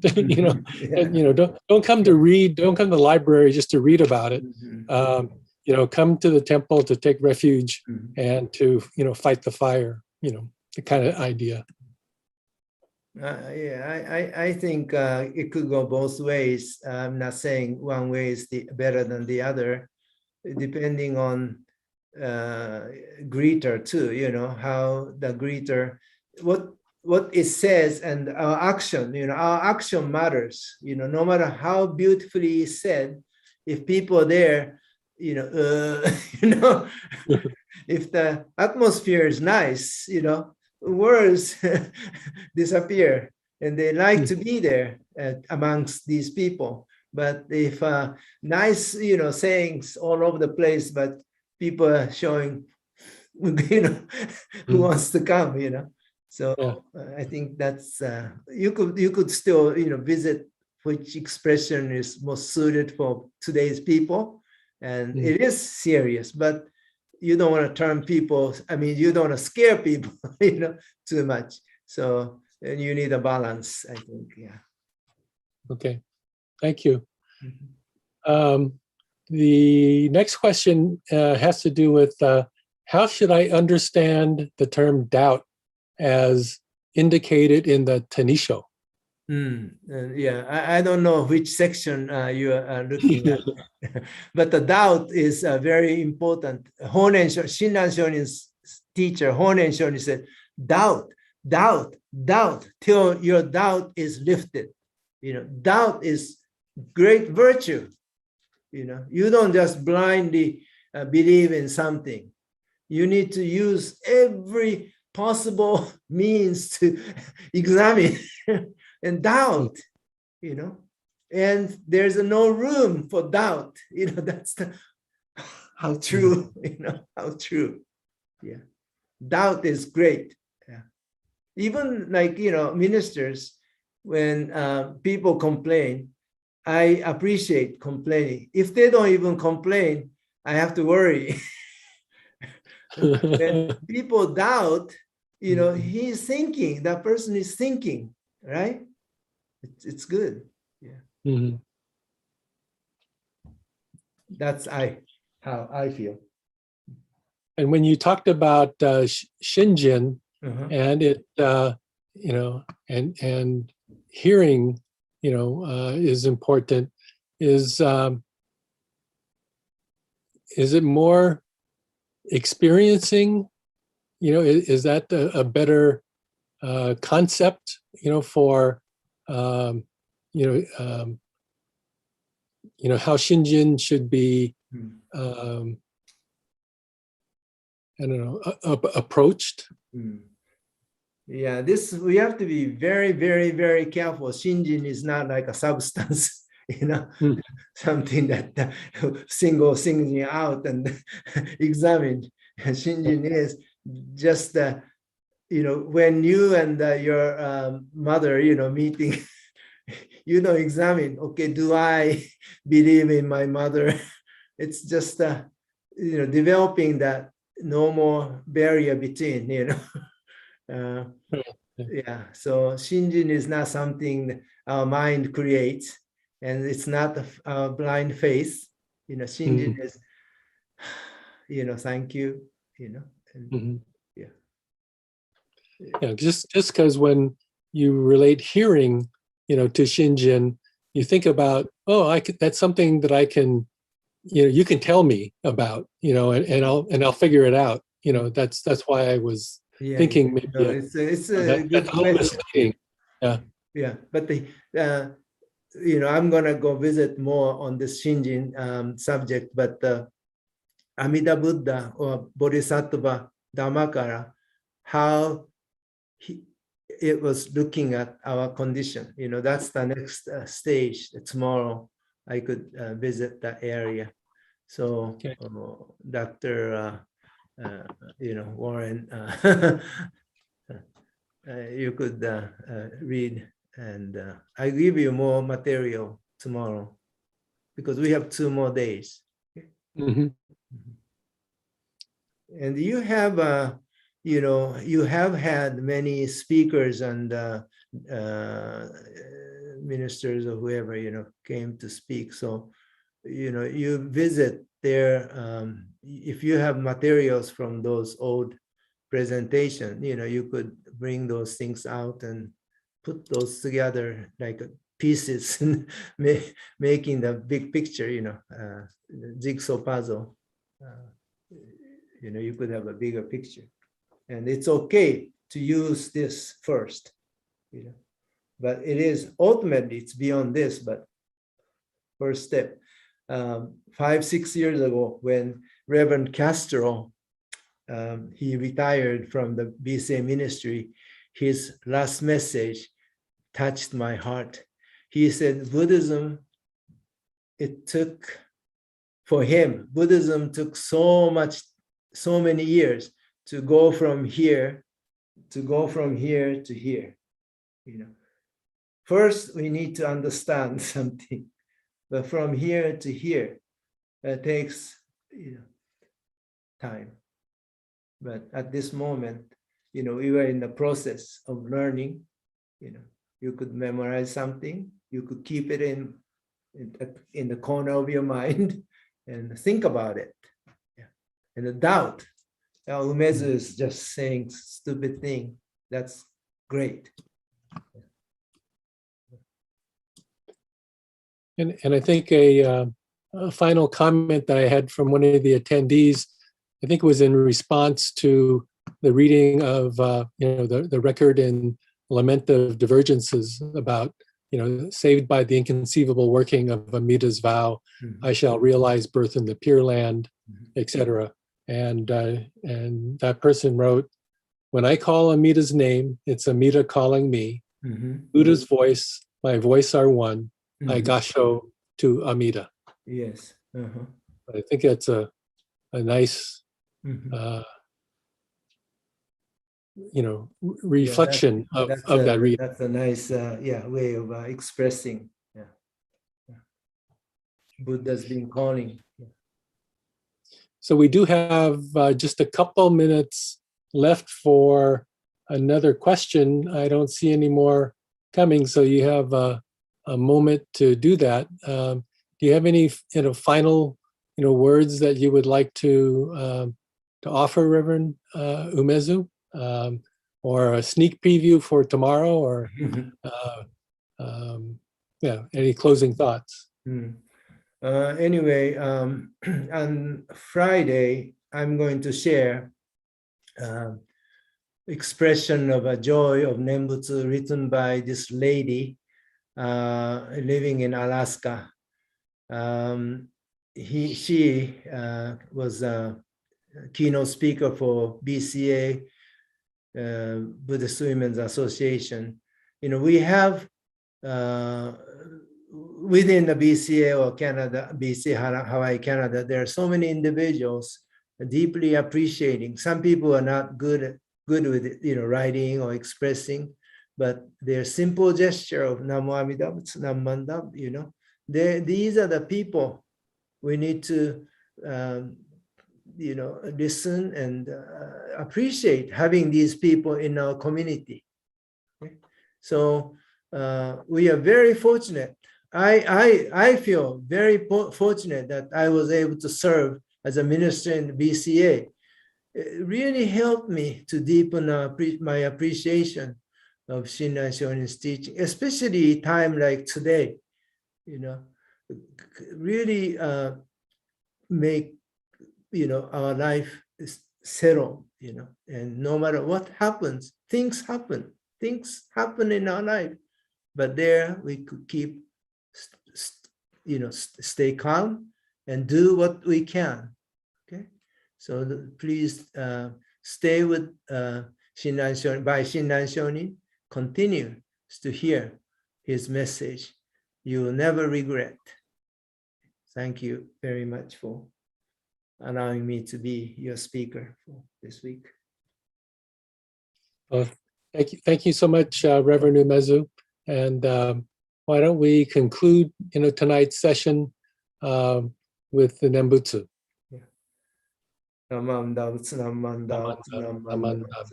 Don't come to read, don't come to the library just to read about it. Come to the temple to take refuge and to fight the fire, the kind of idea. I think it could go both ways. I'm not saying one way is better than the other, depending on greeter too, how the greeter, what it says and our action, our action matters, no matter how beautifully it's said, if people are there, if the atmosphere is nice, words disappear and they like to be there amongst these people. But if nice, sayings all over the place, but people are showing, who wants to come, So I think that's you could still visit which expression is most suited for today's people, and it is serious, but you don't want to turn people. You don't want to scare people, too much. So you need a balance, I think. Yeah. Okay, thank you. The next question has to do with how should I understand the term doubt as indicated in the Tanisho? I don't know which section you are looking at, but the doubt is very important. Shinran Shonin's teacher, Honen Shonin, said, doubt till your doubt is lifted. Doubt is great virtue. You don't just blindly believe in something. You need to use every possible means to examine and doubt, and there's no room for doubt. That's how true, how true. Yeah. Doubt is great. Yeah. Even like, ministers, when people complain, I appreciate complaining. If they don't even complain, I have to worry. When people doubt, he's thinking, that person is thinking, right? It's good. Yeah. That's how I feel. And when you talked about Shinjin and it, and hearing, is important, is it more experiencing? Is that a better concept, for how Shinjin should be, approached? Yeah, we have to be very, very, very careful. Shinjin is not like a substance, something that singing out and examine. Shinjin is just, when you and your mother, meeting, examine, okay, do I believe in my mother it's just developing that no more barrier between, yeah. So Shinjin is not something our mind creates, and it's not a blind faith. Shinjin is, thank you, and yeah. Yeah, just because when you relate hearing, to Shinjin, you think about, oh, that's something that I can, you can tell me about, and I'll figure it out. That's why I was thinking maybe it's a that's good a little question. misleading. Yeah. Yeah, but I'm gonna go visit more on this Shinjin subject, but Amida Buddha or Bodhisattva Dhammakara, how it was looking at our condition. That's the next stage. Tomorrow I could visit that area. So Okay. Dr. Warren, you could read, and I give you more material tomorrow because we have 2 more days. And you have, you have had many speakers and ministers or whoever, came to speak. So, you visit there. If you have materials from those old presentation, you could bring those things out and put those together like pieces, making the big picture, jigsaw puzzle. You could have a bigger picture, and it's okay to use this first, but it is ultimately it's beyond this. But first step, 5-6 years ago, when Reverend Castro, he retired from the BCA ministry, his last message touched my heart. He said, Buddhism took so many years to go from here to here. First, we need to understand something, but from here to here, it takes time. But at this moment, we were in the process of learning. You could memorize something, you could keep it in the corner of your mind and think about it. Yeah. And the doubt, Umezu is just saying stupid thing. That's great. And I think a final comment that I had from one of the attendees, I think it was in response to the reading of the record in Lament of Divergences about saved by the inconceivable working of Amida's vow, I shall realize birth in the Pure Land, etc. And that person wrote, when I call Amida's name, it's Amida calling me. Buddha's voice, my voice are one. I gasho to Amida. Yes. I think that's a nice reflection of that reading. That's a nice way of expressing Buddha's been calling. So we do have just a couple minutes left for another question. I don't see any more coming, so you have a moment to do that. Do you have any final words that you would like to offer, Reverend Umezu, or a sneak preview for tomorrow, or any closing thoughts? Anyway, on Friday, I'm going to share expression of a joy of Nembutsu written by this lady living in Alaska. She was a keynote speaker for BCA, Buddhist Women's Association. We have within the BCA or Canada, BCA, Hawaii, Canada, there are so many individuals deeply appreciating. Some people are not good with it, writing or expressing, but their simple gesture of Namo Amida Butsu Nam Mandam, these are the people we need to, listen and appreciate having these people in our community. Okay? So we are very fortunate. I feel very fortunate that I was able to serve as a minister in the BCA. It really helped me to deepen my appreciation of Shinran Shonin's teaching, especially time like today, really make, our life settle, and no matter what happens, things happen in our life, but there we could keep, stay calm and do what we can. Okay, so please stay with Shinran Shonin. By Shinran Shonin, continue to hear his message. You will never regret. Thank you very much for allowing me to be your speaker for this week. Well, thank you so much, Reverend Umezu. And why don't we conclude, tonight's session with the Nembutsu. Namanda, Namanda, Namanda. Namanda.